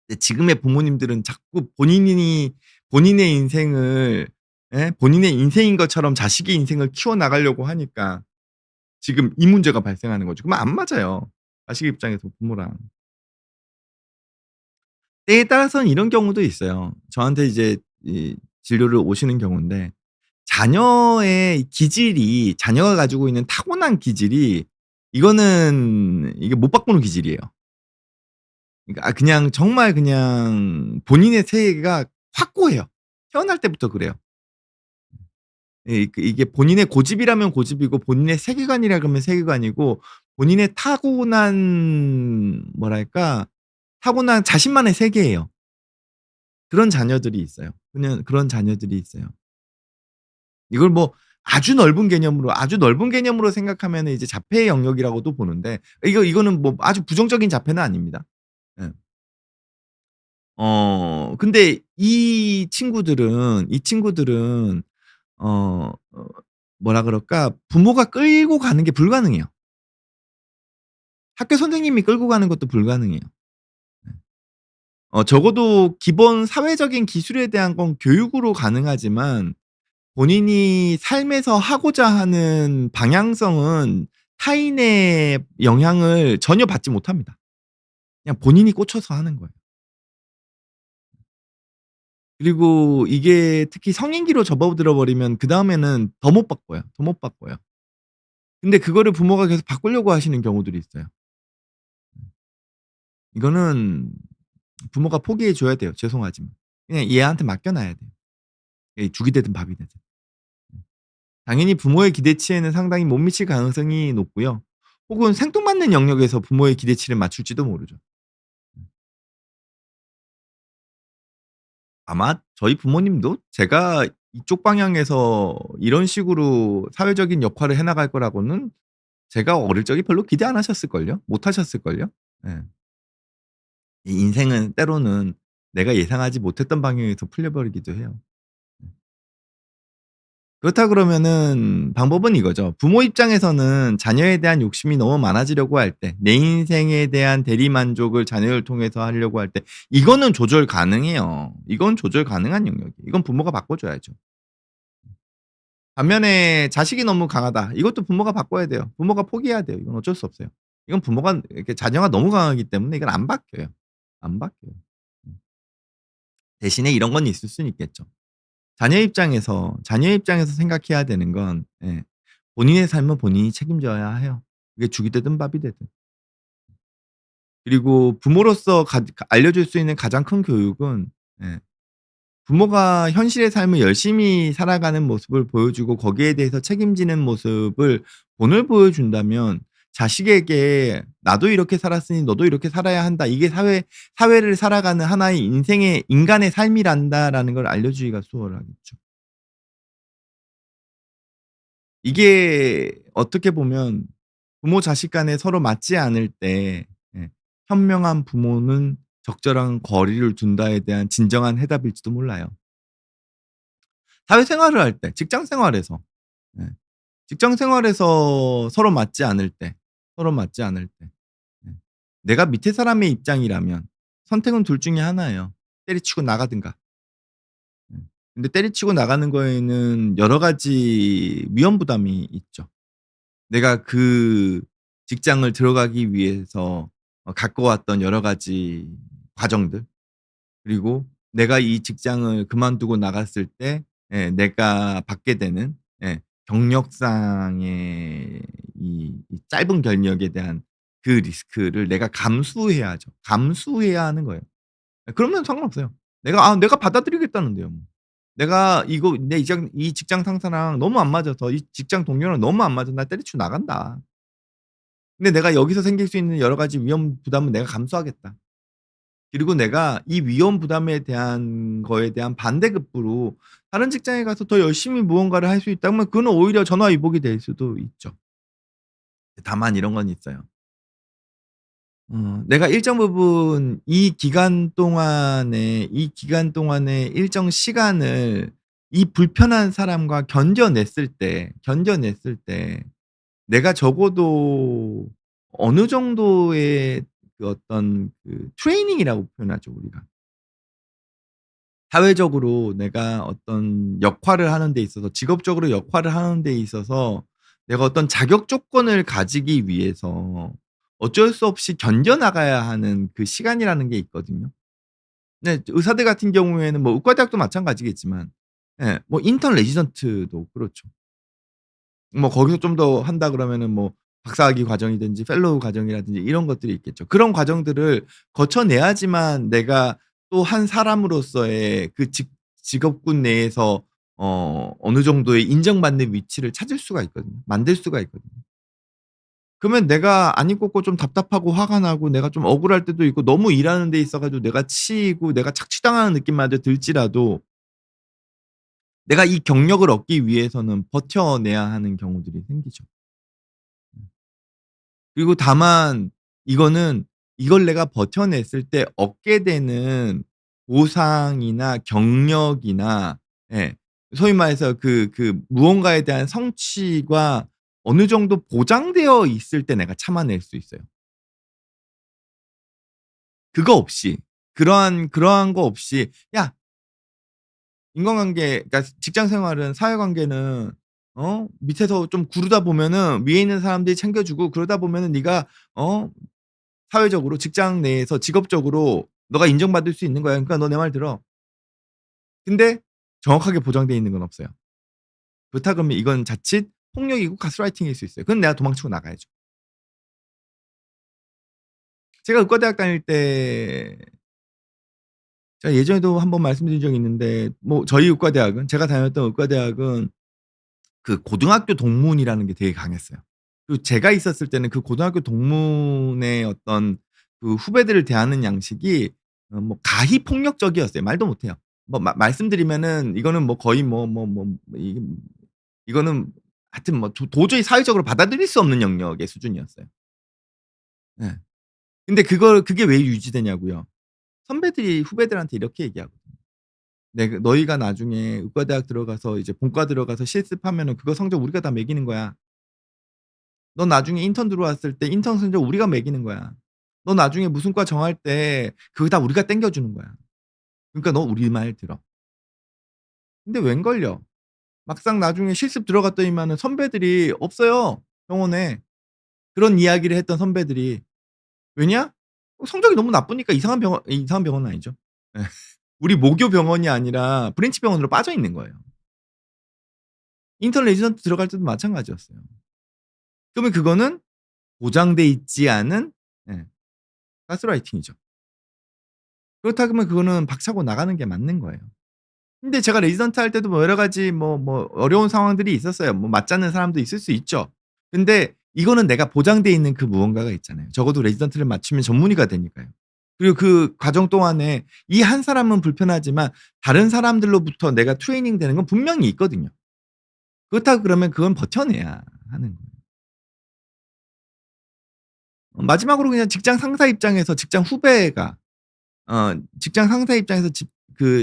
근데 지금의 부모님들은 자꾸 본인의 인생을, 예? 본인의 인생인 것처럼 자식의 인생을 키워 나가려고 하니까 지금 이 문제가 발생하는 거죠. 그러면 안 맞아요, 자식 입장에서 부모랑. 때에 따라서는 이런 경우도 있어요. 저한테 이제 이 진료를 오시는 경우인데 자녀의 기질이, 자녀가 가지고 있는 타고난 기질이, 이거는 이게 못 바꾸는 기질이에요. 그러니까 그냥 정말 그냥 본인의 세계가 확고해요. 태어날 때부터 그래요. 예, 이게 본인의 고집이라면 고집이고 본인의 세계관이라 그러면 세계관이고, 본인의 타고난 뭐랄까, 타고난 자신만의 세계예요. 그런 자녀들이 있어요. 그냥 그런 자녀들이 있어요. 이걸 뭐 아주 넓은 개념으로 생각하면은 이제 자폐의 영역이라고도 보는데, 이거는 뭐 아주 부정적인 자폐는 아닙니다. 예. 근데 이 친구들은 뭐라 그럴까? 부모가 끌고 가는 게 불가능해요. 학교 선생님이 끌고 가는 것도 불가능해요. 네. 적어도 기본 사회적인 기술에 대한 건 교육으로 가능하지만 본인이 삶에서 하고자 하는 방향성은 타인의 영향을 전혀 받지 못합니다. 그냥 본인이 꽂혀서 하는 거예요. 그리고 이게 특히 성인기로 접어들어 버리면 그다음에는 더 못 바꿔요. 더 못 바꿔요. 근데 그거를 부모가 계속 바꾸려고 하시는 경우들이 있어요. 이거는 부모가 포기해 줘야 돼요, 죄송하지만. 그냥 얘한테 맡겨 놔야 돼요. 죽이 되든 밥이 되든. 당연히 부모의 기대치에는 상당히 못 미칠 가능성이 높고요. 혹은 생뚱맞는 영역에서 부모의 기대치를 맞출지도 모르죠. 아마 저희 부모님도 제가 이쪽 방향에서 이런 식으로 사회적인 역할을 해 나갈 거라고는 제가 어릴 적에 별로 기대 안 하셨을걸요? 못 하셨을걸요? 예. 이 인생은 때로는 내가 예상하지 못했던 방향에서 풀려버리기도 해요. 그렇다 그러면은 방법은 이거죠. 부모 입장에서는 자녀에 대한 욕심이 너무 많아지려고 할 때, 내 인생에 대한 대리만족을 자녀를 통해서 하려고 할 때 이거는 조절 가능해요. 이건 조절 가능한 영역이에요. 이건 부모가 바꿔 줘야죠. 반면에 자식이 너무 강하다. 이것도 부모가 바꿔야 돼요. 부모가 포기해야 돼요. 이건 어쩔 수 없어요. 이건 부모가 이렇게 자녀가 너무 강하기 때문에 이건 안 바뀌어요. 안 바뀌어요. 음. 대신에 이런 건 있을 수는 있겠죠. 자녀 입장에서 생각해야 되는 건, 예, 본인의 삶은 본인이 책임져야 해요. 그게 죽이 되든 밥이 되든. 그리고 부모로서 알려줄 수 있는 가장 큰 교육은, 예, 부모가 현실의 삶을 열심히 살아가는 모습을 보여주고 거기에 대해서 책임지는 모습을 본을 보여준다면 자식에게 "나도 이렇게 살았으니 너도 이렇게 살아야 한다. 이게 사회를 살아가는 하나의 인생의 인간의 삶이란다."라는 걸 알려주기가 수월하겠죠. 이게 어떻게 보면 부모 자식 간에 서로 맞지 않을 때, 예, 현명한 부모는 적절한 거리를 둔다에 대한 진정한 해답일지도 몰라요. 사회생활을 할 때, 직장 생활에서, 예, 직장 생활에서 서로 맞지 않을 때, 예, 내가 밑에 사람의 입장이라면 선택은 둘 중에 하나예요. 때리치고 나가든가. 예. 근데 때리치고 나가는 거에는 여러 가지 위험 부담이 있죠. 내가 그 직장을 들어가기 위해서 겪어왔던 여러 가지 과정들, 그리고 내가 이 직장을 그만두고 나갔을 때, 예, 내가 받게 되는, 예, 경력상의 이 짧은 경력에 대한 그 리스크를 내가 감수해야죠. 감수해야 하는 거예요. 예, 그러면 상관없어요. 내가 받아들이겠다는데요, 뭐. 내가 이거 내 이 직장 상사랑 너무 안 맞아서, 이 직장 동료랑 너무 안 맞아서 나 때려치고 나간다. 근데 내가 여기서 생길 수 있는 여러 가지 위험 부담은 내가 감수하겠다. 그리고 내가 이 위험 부담에 대한 거에 대한 반대급부로 다른 직장에 가서 더 열심히 무언가를 할 수 있다면 그거는 오히려 전화위복이 될 수도 있죠. 다만 이런 건 있어요. 내가 일정 부분 이 기간 동안에 일정 시간을 이 불편한 사람과 견뎌냈을 때 내가 적어도 어느 정도의 그 어떤 그 트레이닝이라고 표현하죠, 우리가. 사회적으로 내가 어떤 역할을 하는 데 있어서 직업적으로 역할을 하는 데 있어서 내가 어떤 자격 조건을 가지기 위해서 어쩔 수 없이 견뎌 나가야 하는 그 시간이라는 게 있거든요. 네. 의사들 같은 경우에는 뭐 의과대학도 마찬가지겠지만 예 뭐 인턴 레지던트도 그렇죠. 뭐 거기서 좀 더 한다 그러면은 뭐 박사학위 과정이든지 펠로우 과정이라든지 이런 것들이 있겠죠. 그런 과정들을 거쳐내야지만 내가 또 한 사람으로서의 그 직업군 내에서 어느 정도의 인정받는 위치를 찾을 수가 있거든요. 만들 수가 있거든요. 그러면 내가 안 입고 좀 답답하고 화가 나고 내가 좀 억울할 때도 있고 너무 일하는 데 있어 가지고 내가 치이고 내가 착취당하는 느낌마저 들지라도 내가 이 경력을 얻기 위해서는 버텨내야 하는 경우들이 생기죠. 그리고 다만 이거는 이걸 내가 버텨냈을 때 얻게 되는 보상이나 경력이나 예 소위 말해서 무언가에 대한 성취가 어느 정도 보장되어 있을 때 내가 참아낼 수 있어요. 그거 없이 그러한 거 없이 야 인간관계 그러니까 직장 생활은 사회관계는 밑에서 좀 구르다 보면은 위에 있는 사람들이 챙겨 주고 그러다 보면은 네가 어 사회적으로 직장 내에서 직업적으로 너가 인정받을 수 있는 거야. 그러니까 너 내 말 들어. 근데 정확하게 보장되어 있는 건 없어요. 그렇다 그러면 이건 자칫 폭력이고 가스라이팅일 수 있어요. 그건 내가 도망치고 나가야죠. 제가 의과대학 다닐 때 제가 예전에도 한번 말씀드린 적이 있는데 뭐 저희 의과대학은 제가 다녔던 의과대학은 그 고등학교 동문이라는 게 되게 강했어요. 그리고 제가 있었을 때는 그 고등학교 동문의 어떤 그 후배들을 대하는 양식이 뭐 가히 폭력적이었어요. 말도 못 해요. 뭐 말씀드리면은 이거는 뭐 거의 이거는 하여튼 뭐 도저히 사회적으로 받아들일 수 없는 영역의 수준이었어요. 예. 근데 그게 왜 유지되냐고요. 선배들이 후배들한테 이렇게 얘기하거든요. "너희가 나중에 의과대학 들어가서 이제 본과 들어가서 실습하면은 그거 성적 우리가 다 매기는 거야. 너 나중에 인턴 들어왔을 때 인턴 성적 우리가 매기는 거야. 너 나중에 무슨 과 정할 때 그거 다 우리가 땡겨 주는 거야. 그러니까 너 우리 말 들어." 근데 웬걸요. 막상 나중에 실습 들어갔더니만은 선배들이 없어요, 병원에. 그런 이야기를 했던 선배들이. 왜냐? 성적이 너무 나쁘니까 이상한 병원은 아니죠. 예. 우리 모교 병원이 아니라 브랜치 병원으로 빠져 있는 거예요. 인턴 레지던트 들어갈 때도 마찬가지였어요. 그러면 그거는 보장돼 있지 않은 예 가스라이팅이죠. 그렇다 그러면 그거는 박차고 나가는 게 맞는 거예요. 근데 제가 레지던트 할 때도 뭐 여러 가지 어려운 상황들이 있었어요. 뭐 맞지 않는 사람도 있을 수 있죠. 근데 이거는 내가 보장돼 있는 그 무언가가 있잖아요. 적어도 레지던트를 마치면 전문의가 되니까요. 그리고 그 과정 동안에 이 한 사람은 불편하지만 다른 사람들로부터 내가 트레이닝 되는 건 분명히 있거든요. 그렇다고 그러면 그건 버텨내야 하는 거예요. 마지막으로 그냥 직장 상사 입장에서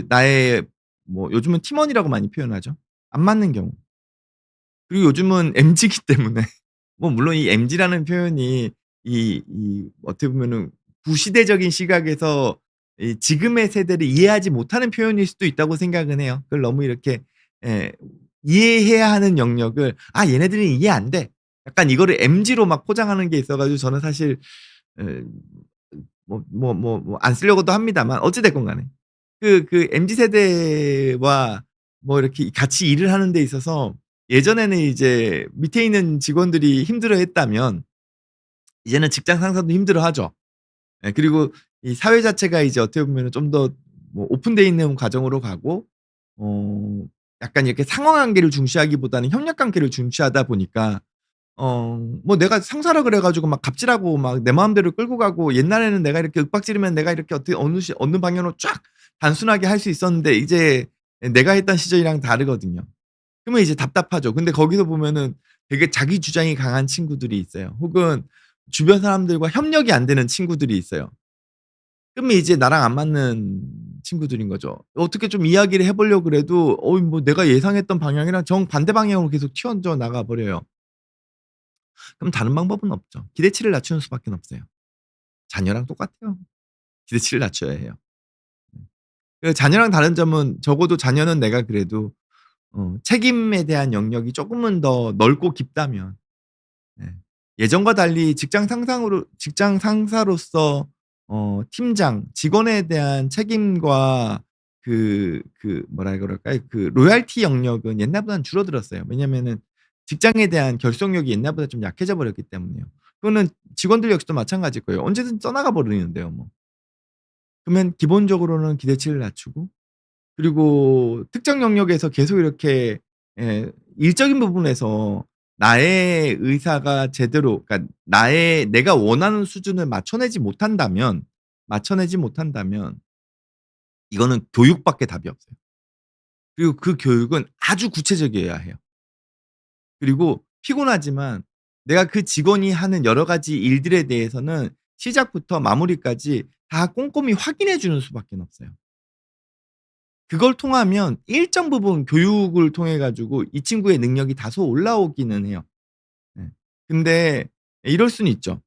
나의 뭐 요즘은 팀원이라고 많이 표현하죠. 안 맞는 경우. 그리고 요즘은 MZ이기 때문에 뭐 물론 이 MZ라는 표현이 어떻게 보면은 구시대적인 시각에서 이 지금의 세대를 이해하지 못하는 표현일 수도 있다고 생각은 해요. 그걸 너무 이렇게 예 이해해야 하는 영역을 '아 얘네들은 이해 안 돼.' 약간 이거를 MZ로 막 포장하는 게 있어 가지고 저는 사실 에 안 쓰려고도 합니다만 어찌 됐건 간에 MZ 세대와 뭐 이렇게 같이 일을 하는 데 있어서 예전에는 이제 밑에 있는 직원들이 힘들어했다면 이제는 직장 상사도 힘들어하죠. 예 그리고 이 사회 자체가 이제 어떻게 보면은 좀 더 뭐 오픈되어 있는 과정으로 가고 어 약간 이렇게 상하 관계를 중시하기보다는 협력 관계를 중시하다 보니까 뭐 내가 상사라 그래 가지고 막 갑질하고 막 내 마음대로 끌고 가고 옛날에는 내가 이렇게 윽박지르면 내가 이렇게 어떻게 어느 방향으로 쫙 단순하게 할 수 있었는데 이제 내가 했던 시절이랑 다르거든요. 그러면 이제 답답하죠. 근데 거기서 보면은 되게 자기 주장이 강한 친구들이 있어요. 혹은 주변 사람들과 협력이 안 되는 친구들이 있어요. 그러면 이제 나랑 안 맞는 친구들인 거죠. 어떻게 좀 이야기를 해 보려고 그래도 뭐 내가 예상했던 방향이랑 정반대 방향으로 계속 튀어져 나가 버려요. 그럼 다른 방법은 없죠. 기대치를 낮추는 수밖엔 없어요. 자녀랑 똑같아요. 기대치를 낮춰야 해요. 자녀랑 다른 점은 적어도 자녀는 내가 그래도 책임에 대한 영역이 쪼끔은 더 넓고 깊다면 네. 예전과 달리 직장 상사로서 팀장, 직원에 대한 책임과 뭐라 그럴까요? 그 로열티 영역은 옛날보다는 줄어들었어요. 왜냐면은 직장에 대한 결속력이 옛날보다 좀 약해져 버렸기 때문에요. 그거는 직원들 역시도 마찬가지일 거예요. 언제든지 떠나가 버리는데요 뭐. 그러면 기본적으로는 기대치를 낮추고 그리고 특정 영역에서 계속 이렇게 일적인 부분에서 나의 의사가 제대로 그러니까 내가 원하는 수준을 맞춰내지 못한다면 이거는 교육밖에 답이 없어요. 그리고 그 교육은 아주 구체적이어야 해요. 그리고 피곤하지만 내가 그 직원이 하는 여러 가지 일들에 대해서는 시작부터 마무리까지 다 꼼꼼히 확인해 주는 수밖에 없어요. 그걸 통하면 일정 부분 교육을 통해 가지고 이 친구의 능력이 다소 올라오기는 해요. 예. 근데 이럴 수는 있죠.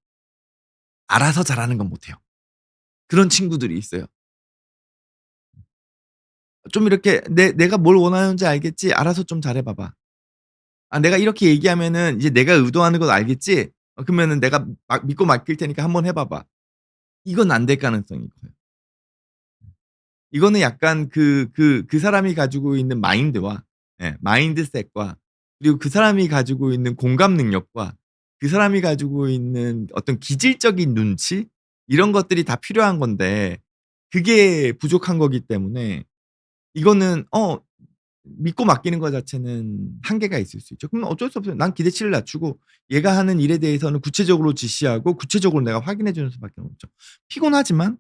알아서 잘하는 건 못해요. 그런 친구들이 있어요. 좀 이렇게 내가 뭘 원하는지 알겠지? 알아서 좀 잘해 봐봐. 아 내가 이렇게 얘기하면은 이제 내가 의도하는 건 알겠지? 그러면은 내가 막 믿고 맡길 테니까 한번 해 봐봐. 이건 안 될 가능성이 커요. 이거는 약간 그 사람이 가지고 있는 마인드와 마인드셋과 그리고 그 사람이 가지고 있는 공감 능력과 그 사람이 가지고 있는 어떤 기질적인 눈치 이런 것들이 다 필요한 건데 그게 부족한 거기 때문에 이거는 믿고 맡기는 거 자체는 한계가 있을 수 있죠. 그럼 어쩔 수 없어요. 난 기대치를 낮추고 얘가 하는 일에 대해서는 구체적으로 지시하고 구체적으로 내가 확인해 주는 수밖에 없죠. 피곤하지만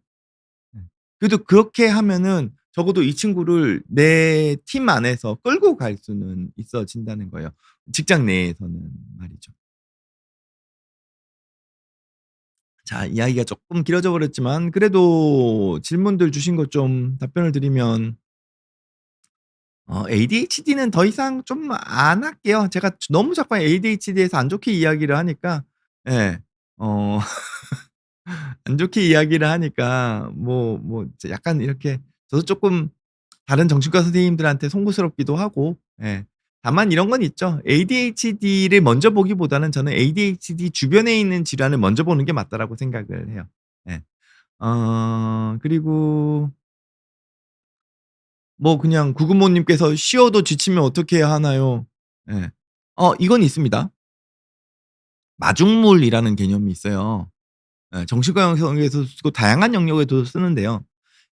그래도 그렇게 하면은 적어도 이 친구를 내 팀 안에서 끌고 갈 수는 있어진다는 거예요. 직장 내에서는 말이죠. 자 이야기가 쪼끔 길어져 버렸지만 그래도 질문들 주신 거 좀 답변을 드리면 ADHD는 더 이상 좀 안 할게요. 제가 너무 자꾸 ADHD에서 안 좋게 이야기를 하니까 예. 어 안 좋게 이야기를 하니까 이제 약간 이렇게 저도 쪼끔 다른 정신과 선생님들한테 송구스럽기도 하고 예. 다만 이런 건 있죠. ADHD를 먼저 보기보다는 저는 'ADHD 주변에 있는 질환을 먼저 보는 게 맞다.'라고 생각을 해요. 예. 그리고 그냥 구구모님께서 "쉬어도 지치면 어떻게 해야 하나요?" 예. 이건 있습니다. 마중물이라는 개념이 있어요. 정신과 영역에서 쓰고 다양한 영역에도 쓰는데요.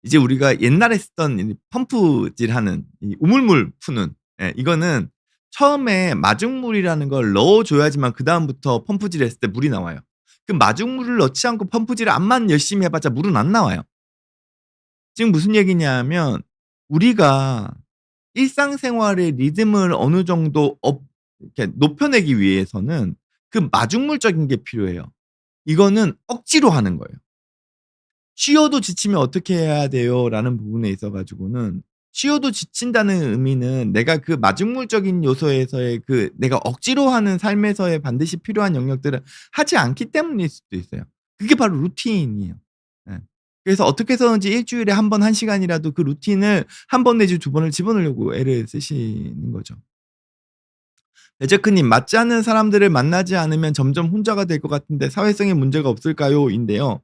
이제 우리가 옛날에 쓰던 이 펌프질하는 이 우물물 푸는 이거는 처음에 마중물이라는 걸 넣어 줘야지만 그다음부터 펌프질했을 때 물이 나와요. 그 마중물을 넣지 않고 펌프질을 암만 열심히 해 봤자 물은 안 나와요. 지금 무슨 얘기냐면 우리가 일상생활의 리듬을 어느 정도 이렇게 높여내기 위해서는 그 마중물적인 게 필요해요. 이거는 억지로 하는 거예요. "쉬어도 지치면 어떻게 해야 돼요?"라는 부분에 있어 가지고는 쉬어도 지친다는 의미는 내가 그 마중물적인 요소에서의 내가 억지로 하는 삶에서의 반드시 필요한 영역들을 하지 않기 때문일 수도 있어요. 그게 바로 루틴이에요. 예. 그래서 어떻게 해서든지 일 주일에 한 번 1 시간이라도 그 루틴을 한 번 내지 두 번을 집어넣으려고 애를 쓰시는 거죠. 데제크님 "맞지 않는 사람들을 만나지 않으면 점점 혼자가 될 것 같은데 사회성에 문제가 없을까요?"인데요.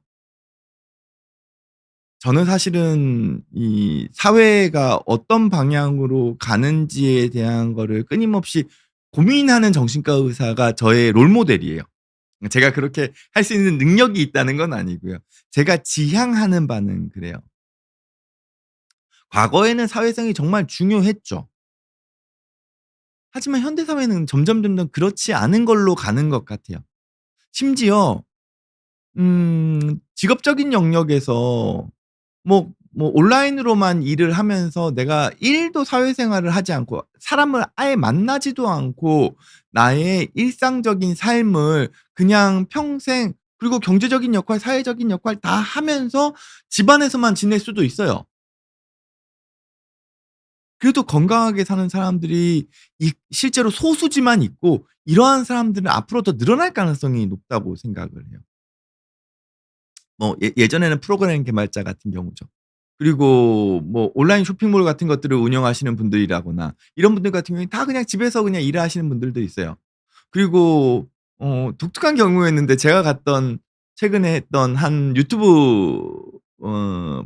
저는 사실은 이 사회가 어떤 방향으로 가는지에 대한 거를 끊임없이 고민하는 정신과 의사가 저의 롤 모델이에요. 제가 그렇게 할 수 있는 능력이 있다는 건 아니고요. 제가 지향하는 바는 그래요. 과거에는 사회성이 정말 중요했죠. 하지만 현대 사회는 점점 그렇지 않은 걸로 가는 것 같아요. 심지어 직업적인 영역에서 온라인으로만 일을 하면서 내가 1 도 사회생활을 하지 않고 사람을 아예 만나지도 않고 나의 일상적인 삶을 그냥 평생, 그리고 경제적인 역할, 사회적인 역할 다 하면서 집안에서만 지낼 수도 있어요. 그래도 건강하게 사는 사람들이 실제로 소수지만 있고, 이러한 사람들은 앞으로 더 늘어날 가능성이 높다고 생각을 해요. 예전에는 프로그램 개발자 같은 경우죠. 그리고 온라인 쇼핑몰 같은 것들을 운영하시는 분들이라거나 이런 분들 같은 경우에는 다 그냥 집에서 그냥 일을 하시는 분들도 있어요. 그리고 독특한 경우였는데, 제가 갔던 최근에 했던 한 유튜브 어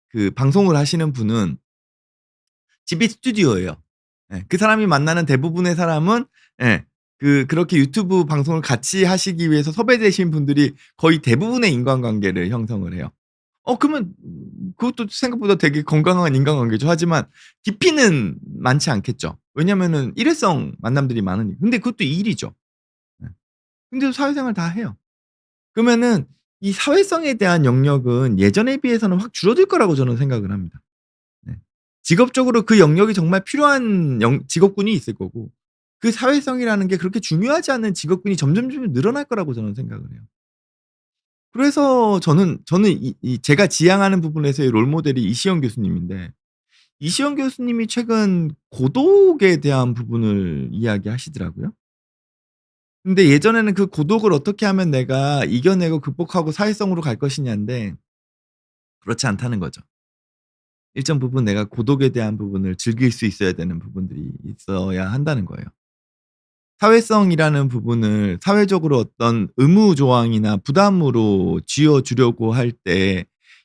그 방송을 하시는 분은 집이 스튜디오예요. 예. 그 사람이 만나는 대부분의 사람은, 예, 그렇게 유튜브 방송을 같이 하시기 위해서 섭외되신 분들이 거의 대부분의 인간관계를 형성을 해요. 그러면 그것도 생각보다 되게 건강한 인간관계죠. 하지만 깊이는 많지 않겠죠. 왜냐면은 일회성 만남들이 많으니까. 근데 그것도 일이죠. 예. 근데도 사회생활 다 해요. 그러면은 이 사회성에 대한 영역은 예전에 비해서는 확 줄어들 거라고 저는 생각을 합니다. 네. 직업적으로 그 영역이 정말 필요한 직업군이 있을 거고, 그 사회성이라는 게 그렇게 중요하지 않은 직업군이 점점 늘어날 거라고 저는 생각을 해요. 그래서 저는 제가 지향하는 부분에서의 롤모델이 이시영 교수님인데, 이시영 교수님이 최근 고독에 대한 부분을 이야기하시더라고요. 근데 예전에는 그 고독을 어떻게 하면 내가 이겨내고 극복하고 사회성으로 갈 것이냐인데, 그렇지 않다는 거죠. 일정 부분 내가 고독에 대한 부분을 즐길 수 있어야 되는 부분들이 있어야 한다는 거예요. 사회성이라는 부분을 사회적으로 어떤 의무 조항이나 부담으로 쥐어 주려고 할 때,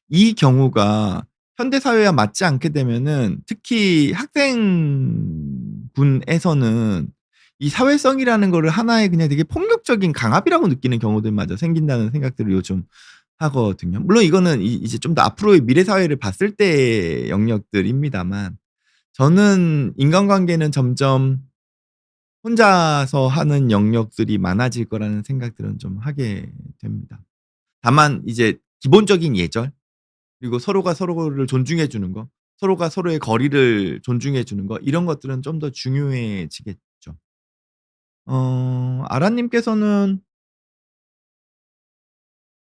이 경우가 현대 사회와 맞지 않게 되면은, 특히 학생군에서는 이 사회성이라는 거를 하나의 그냥 되게 폭력적인 강압이라고 느끼는 경우들마저 생긴다는 생각들을 요즘 하거든요. 물론 이거는 이제 좀 더 앞으로의 미래 사회를 봤을 때의 영역들입니다만, 저는 인간관계는 점점 혼자서 하는 영역들이 많아질 거라는 생각들은 좀 하게 됩니다. 다만 이제 기본적인 예절, 그리고 서로가 서로를 존중해 주는 거, 서로가 서로의 거리를 존중해 주는 거, 이런 것들은 좀 더 중요해지겠죠. 아라 님께서는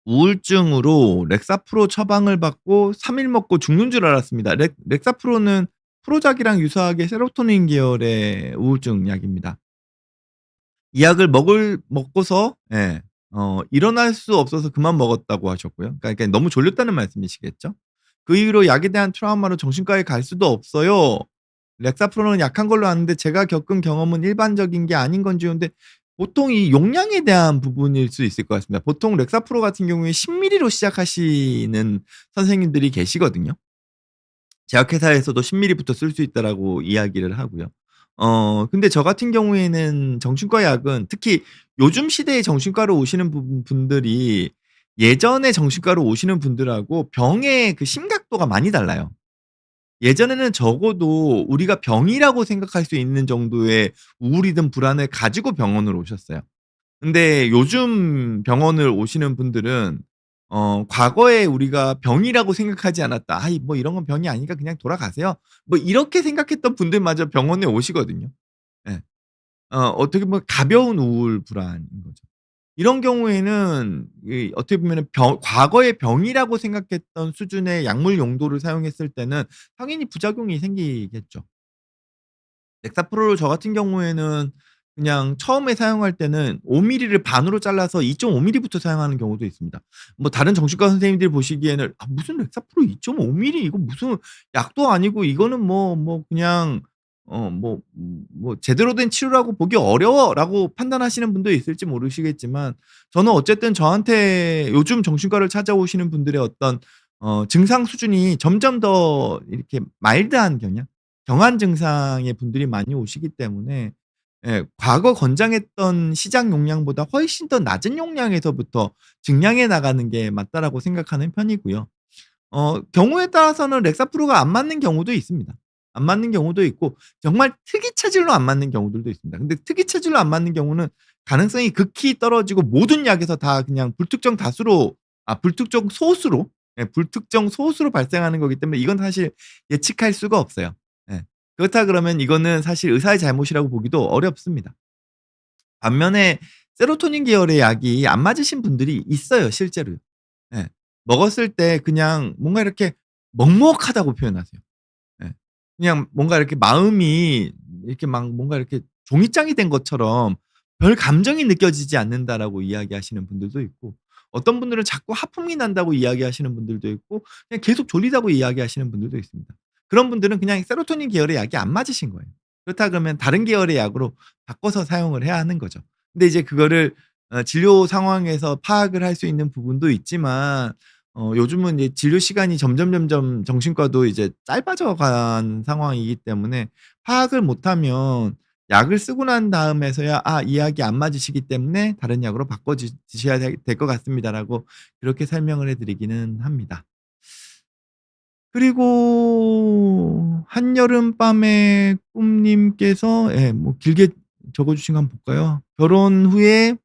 우울증으로 렉사프로 처방을 받고 3일 먹고 죽는 줄 알았습니다. 렉사프로는 프로작이랑 유사하게 세로토닌 계열의 우울증 약입니다. 이 약을 먹고서, 예, 일어날 수 없어서 그만 먹었다고 하셨고요. 그러니까 너무 졸렸다는 말씀이시겠죠? 그 이후로 약에 대한 트라우마로 정신과에 갈 수도 없어요. 렉사프로는 약한 걸로 아는데 제가 겪은 경험은 일반적인 게 아닌 건지. 근데 보통 이 용량에 대한 부분일 수 있을 것 같습니다. 보통 렉사프로 같은 경우에 10ml로 시작하시는 선생님들이 계시거든요. 제약회사에서도 10ml부터 쓸 수 있다라고 이야기를 하고요. 근데 저 같은 경우에는 정신과 약은, 특히 요즘 시대에 정신과로 오시는 분들이 예전에 정신과로 오시는 분들하고 병의 그 심각도가 많이 달라요. 예전에는 적어도 우리가 병이라고 생각할 수 있는 정도의 우울이든 불안을 가지고 병원으로 오셨어요. 근데 요즘 병원을 오시는 분들은 과거에 우리가 병이라고 생각하지 않았다. '아이 이런 건 병이 아니니까 그냥 돌아가세요.' 이렇게 생각했던 분들마저 병원에 오시거든요. 예. 어떻게 보면 가벼운 우울 불안인 거죠. 이런 경우에는 이 어떻게 보면은 과거에 병이라고 생각했던 수준의 약물 용도를 사용했을 때는 당연히 부작용이 생기겠죠. 넥사프로를 저 같은 경우에는 그냥 처음에 사용할 때는 5mm를 반으로 잘라서 2.5mm부터 사용하는 경우도 있습니다. 다른 정신과 선생님들이 보시기에는 '아 무슨 렉사프로 2.5mm 이거 무슨 약도 아니고 이거는 그냥 제대로 된 치료라고 보기 어려워.'라고 판단하시는 분도 있을지 모르시겠지만, 저는 어쨌든 저한테 요즘 정신과를 찾아오시는 분들의 어떤 증상 수준이 점점 더 이렇게 마일드한 경한 증상의 분들이 많이 오시기 때문에, 예, 과거 권장했던 시장 용량보다 훨씬 더 낮은 용량에서부터 증량해 나가는 게 맞다라고 생각하는 편이고요. 경우에 따라서는 렉사프로가 안 맞는 경우도 있습니다. 안 맞는 경우도 있고 정말 특이 체질로 안 맞는 경우들도 있습니다. 근데 특이 체질로 안 맞는 경우는 가능성이 극히 떨어지고 모든 약에서 다 그냥 불특정 소수로 불특정 소수로 발생하는 거기 때문에 이건 사실 예측할 수가 없어요. 예. 그렇다 그러면 이거는 사실 의사의 잘못이라고 보기도 어렵습니다. 반면에 세로토닌 계열의 약이 안 맞으신 분들이 있어요, 실제로요. 예. 먹었을 때 그냥 뭔가 이렇게 먹먹하다고 표현하세요. 예. 그냥 뭔가 이렇게 마음이 이렇게 막 뭔가 이렇게 종이장이 된 것처럼 별 감정이 느껴지지 않는다라고 이야기하시는 분들도 있고 어떤 분들은 자꾸 하품이 난다고 이야기하시는 분들도 있고 그냥 계속 졸리다고 이야기하시는 분들도 있습니다. 그런 분들은 그냥 세로토닌 계열의 약이 안 맞으신 거예요. 그렇다 그러면 다른 계열의 약으로 바꿔서 사용을 해야 하는 거죠. 근데 이제 그거를 진료 상황에서 파악을 할 수 있는 부분도 있지만 요즘은 이제 진료 시간이 점점 정신과도 이제 짧아져 간 상황이기 때문에 파악을 못하면 약을 쓰고 난 다음에서야 "아 이 약이 안 맞으시기 때문에 다른 약으로 바꿔 주셔야 될 것 같습니다."라고 그렇게 설명을 해 드리기는 합니다. 그리고 한여름밤의 꿈님께서 뭐 길게 적어 주신 거 한번 볼까요? 결혼 후에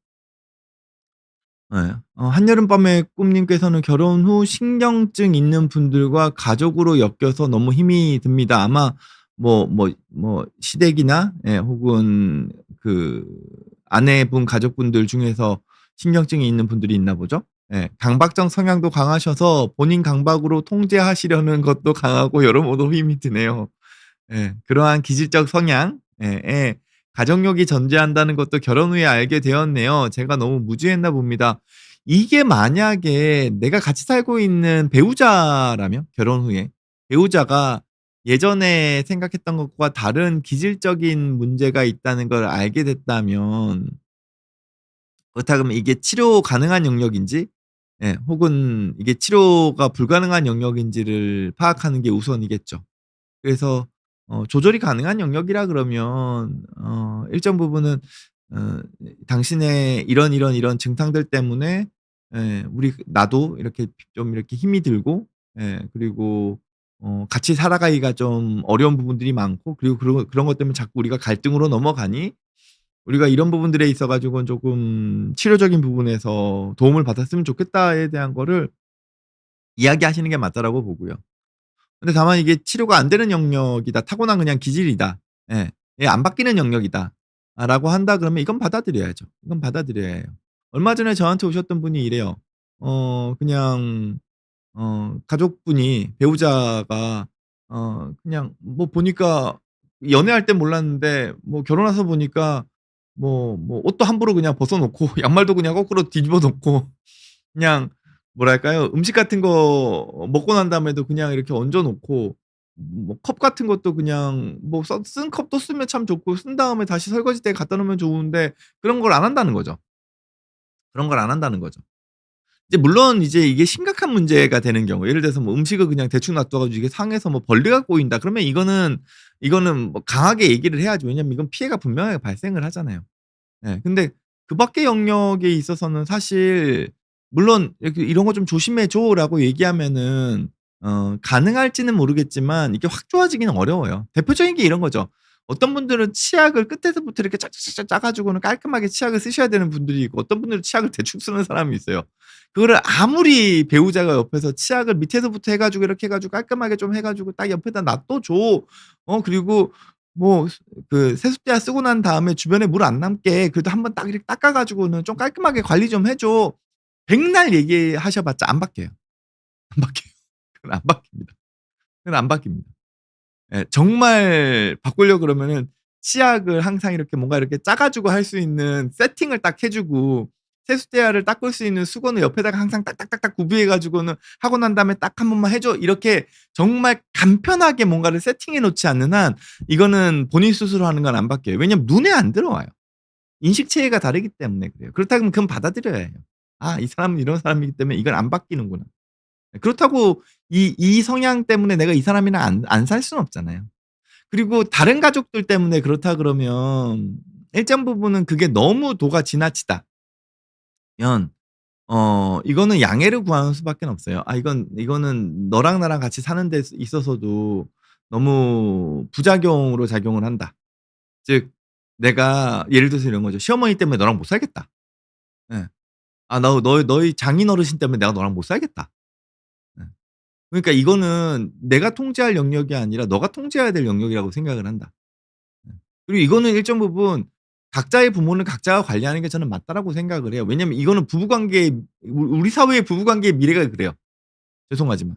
한여름밤의 꿈님께서는 "결혼 후 신경증 있는 분들과 가족으로 엮여서 너무 힘이 듭니다." 아마 시댁이나 혹은 그 아내분 가족분들 중에서 신경증이 있는 분들이 있나 보죠. 강박적 성향도 강하셔서 본인 강박으로 통제하시려는 것도 강하고 여러모로 힘이 드네요. 그러한 기질적 성향 에 가족력이 존재한다는 것도 결혼 후에 알게 되었네요. 제가 너무 무지했나 봅니다. 이게 만약에 내가 같이 살고 있는 배우자라면 결혼 후에 배우자가 예전에 생각했던 것과 다른 기질적인 문제가 있다는 걸 알게 됐다면 그렇다 그러면 이게 치료 가능한 영역인지 혹은 이게 치료가 불가능한 영역인지를 파악하는 게 우선이겠죠. 그래서 조절이 가능한 영역이라 그러면 일정 부분은 어 당신의 이런 증상들 때문에 나도 이렇게 좀 이렇게 힘이 들고 그리고 같이 살아가기가 좀 어려운 부분들이 많고 그리고 그런 것 때문에 자꾸 우리가 갈등으로 넘어가니 우리가 이런 부분들에 있어 가지고는 조금 치료적인 부분에서 도움을 받았으면 좋겠다에 대한 거를 이야기하시는 게 맞다라고 보고요. 근데 다만 이게 치료가 안 되는 영역이다. 타고난 그냥 기질이다. 예. 예 안 바뀌는 영역이다. 라고 한다 그러면 이건 받아들여야죠. 이건 받아들여야 해요. 얼마 전에 저한테 오셨던 분이 이래요. 그냥 가족분이 배우자가 그냥 뭐 보니까 연애할 땐 몰랐는데 뭐 결혼해서 보니까 옷도 함부로 그냥 벗어 놓고 양말도 그냥 거꾸로 뒤집어 놓고 그냥 뭐랄까요? 음식 같은 거 먹고 난 다음에도 그냥 이렇게 얹어 놓고 컵 같은 것도 그냥 쓴 컵도 쓰면 참 좋고 쓴 다음에 다시 설거지대에 갖다 놓으면 좋은데 그런 걸 안 한다는 거죠. 그런 걸 안 한다는 거죠. 이제 물론 이제 이게 심각한 문제가 되는 경우 예를 들어서 음식을 그냥 대충 놔둬 가지고 이게 상해서 벌레가 꼬인다 그러면 이거는 강하게 얘기를 해야죠. 왜냐면 이건 피해가 분명하게 발생을 하잖아요. 근데 그 밖의 영역에 있어서는 사실 물론 이렇게 "이런 거 좀 조심해 줘."라고 얘기하면은 가능할지는 모르겠지만 이게 확 좋아지기는 어려워요. 대표적인 게 이런 거죠. 어떤 분들은 치약을 끝에서부터 이렇게 쫙쫙쫙 짜 가지고는 깔끔하게 치약을 쓰셔야 되는 분들이 있고 어떤 분들은 치약을 대충 쓰는 사람이 있어요. 그거를 아무리 배우자가 옆에서 치약을 밑에서부터 해 가지고 이렇게 해 가지고 깔끔하게 좀 해 가지고 딱 옆에다 놔둬 줘. 그리고 뭐 세숫대야 쓰고 난 다음에 주변에 물 안 남게 그래도 한번 딱 이렇게 닦아 가지고는 좀 깔끔하게 관리 좀 해 줘. 백날 얘기하셔 봤자 안 바뀌어요. 안 바뀌어요. 그건 안 바뀝니다. 그건 안 바뀝니다. 정말 바꾸려고 그러면은 치약을 항상 이렇게 뭔가 이렇게 짜 가지고 할 수 있는 세팅을 딱 해 주고 세숫대야를 닦을 수 있는 수건을 옆에다가 항상 딱딱딱딱 구비해 가지고는 "하고 난 다음에 딱 한 번만 해 줘." 이렇게 정말 간편하게 뭔가를 세팅해 놓지 않는 한 이거는 본인 스스로 하는 건 안 바뀌어요. 왜냐면 눈에 안 들어와요. 인식 체계가 다르기 때문에 그래요. 그렇다 그러면 그건 받아들여야 해요. '아 이 사람은 이런 사람이기 때문에 이건 안 바뀌는구나.' 그렇다고 이 성향 때문에 내가 이 사람이랑 안 살 수는 없잖아요. 그리고 다른 가족들 때문에 그렇다 그러면 일정 부분은 그게 너무 도가 지나치다면 이거는 양해를 구하는 수밖에는 없어요. 이거는 너랑 나랑 같이 사는 데 있어서도 너무 부작용으로 작용을 한다. 즉 내가 예를 들어서 이런 거죠. "시어머니 때문에 너랑 못 살겠다." 예. "아 너희 장인어르신 때문에 내가 너랑 못 살겠다." 예. 그러니까 이거는 내가 통제할 영역이 아니라 너가 통제해야 될 영역이라고 생각을 한다. 예. 그리고 이거는 일정 부분 각자의 부모는 각자가 관리하는 게 저는 맞다라고 생각을 해요. 왜냐면 이거는 부부관계의 우리 사회의 부부관계의 미래가 그래요. 죄송하지만.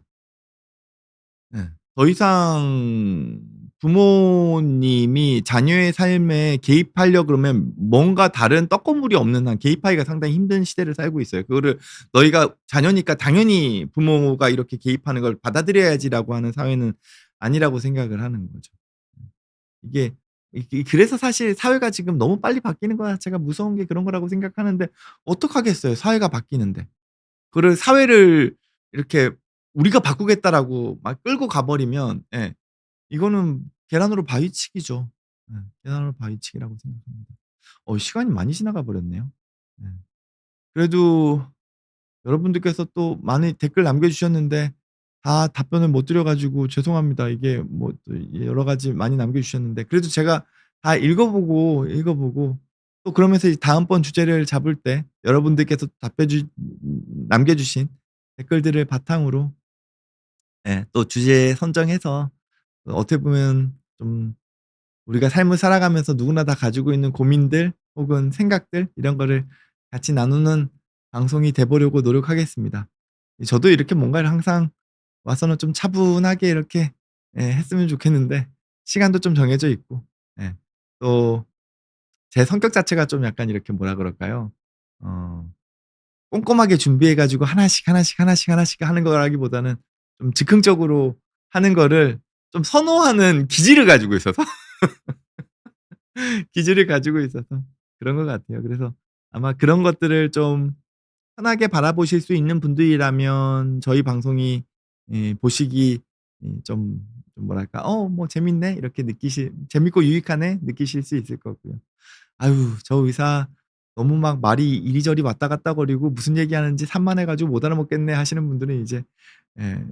예. 더 이상 부모님이 자녀의 삶에 개입하려 그러면 뭔가 다른 떡고물이 없는 한 개입하기가 상당히 힘든 시대를 살고 있어요. 그거를 너희가 자녀니까 당연히 부모가 이렇게 개입하는 걸 받아들여야지라고 하는 사회는 아니라고 생각을 하는 거죠. 이게 그래서 사실 사회가 지금 너무 빨리 바뀌는 거 자체가 무서운 게 그런 거라고 생각하는데 어떡하겠어요, 사회가 바뀌는데. 그를 사회를 이렇게 '우리가 바꾸겠다.'라고 막 끌고 가 버리면 예 이거는 계란으로 바위치기죠. 예. 계란으로 바위치기라고 생각합니다. 시간이 많이 지나가 버렸네요. 네. 그래도 여러분들께서 또 많이 댓글 남겨 주셨는데 다 답변을 못 드려 가지고 죄송합니다. 이게 뭐 또 여러 가지 많이 남겨 주셨는데 그래도 제가 다 읽어 보고 또 그러면서 이제 다음번 주제를 잡을 때 여러분들께서 답해 주 남겨 주신 댓글들을 바탕으로 예 또 주제 선정해서 어떻게 보면 좀 우리가 삶을 살아가면서 누구나 다 가지고 있는 고민들 혹은 생각들 이런 거를 같이 나누는 방송이 돼 보려고 노력하겠습니다. 저도 이렇게 뭔가를 항상 와서는 좀 차분하게 이렇게 했으면 좋겠는데 시간도 좀 정해져 있고 예 또 제 성격 자체가 좀 약간 이렇게 뭐라 그럴까요? 어 꼼꼼하게 준비해 가지고 하나씩 하는 거라기보다는 좀 즉흥적으로 하는 거를 좀 선호하는 기질을 가지고 있어서 기질을 가지고 있어서 그런 것 같아요. 그래서 아마 그런 것들을 좀 편하게 바라보실 수 있는 분들이라면 저희 방송이 보시기 좀 뭐랄까 '어 뭐 재밌네.' 이렇게 느끼실 '재밌고 유익하네.' 느끼실 수 있을 거고요. '아유 저 의사 너무 막 말이 이리저리 왔다 갔다 거리고 무슨 얘기하는지 산만해 가지고 못 알아먹겠네.' 하시는 분들은 이제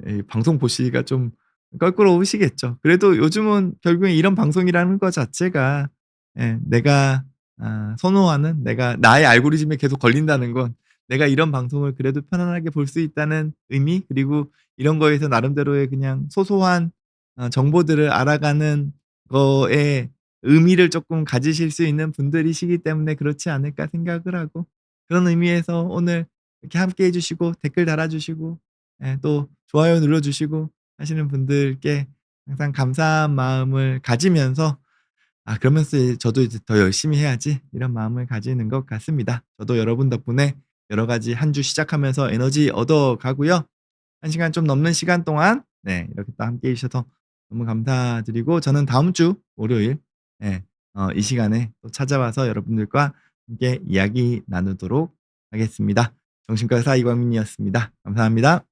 이 방송 보시기가 좀 껄끄러우시겠죠. 그래도 요즘은 결국엔 이런 방송이라는 거 자체가 내가 선호하는 나의 알고리즘에 계속 걸린다는 건 내가 이런 방송을 그래도 편안하게 볼 수 있다는 의미 그리고 이런 거에서 나름대로의 그냥 소소한 정보들을 알아가는 거에 의미를 쪼끔 가지실 수 있는 분들이시기 때문에 그렇지 않을까 생각을 하고 그런 의미에서 오늘 이렇게 함께 해 주시고 댓글 달아 주시고 또 좋아요 눌러 주시고 하시는 분들께 항상 감사한 마음을 가지면서 그러면서 이제 저도 이제 '더 열심히 해야지.' 이런 마음을 가지는 것 같습니다. 저도 여러분 덕분에 여러 가지 한 주 시작하면서 에너지 얻어 가고요. 1 시간 좀 넘는 시간 동안 이렇게 또 함께 해 주셔서 너무 감사드리고 저는 다음 주 월요일 예 이 시간에 또 찾아와서 여러분들과 함께 이야기 나누도록 하겠습니다. 정신과 의사 이광민이었습니다. 감사합니다.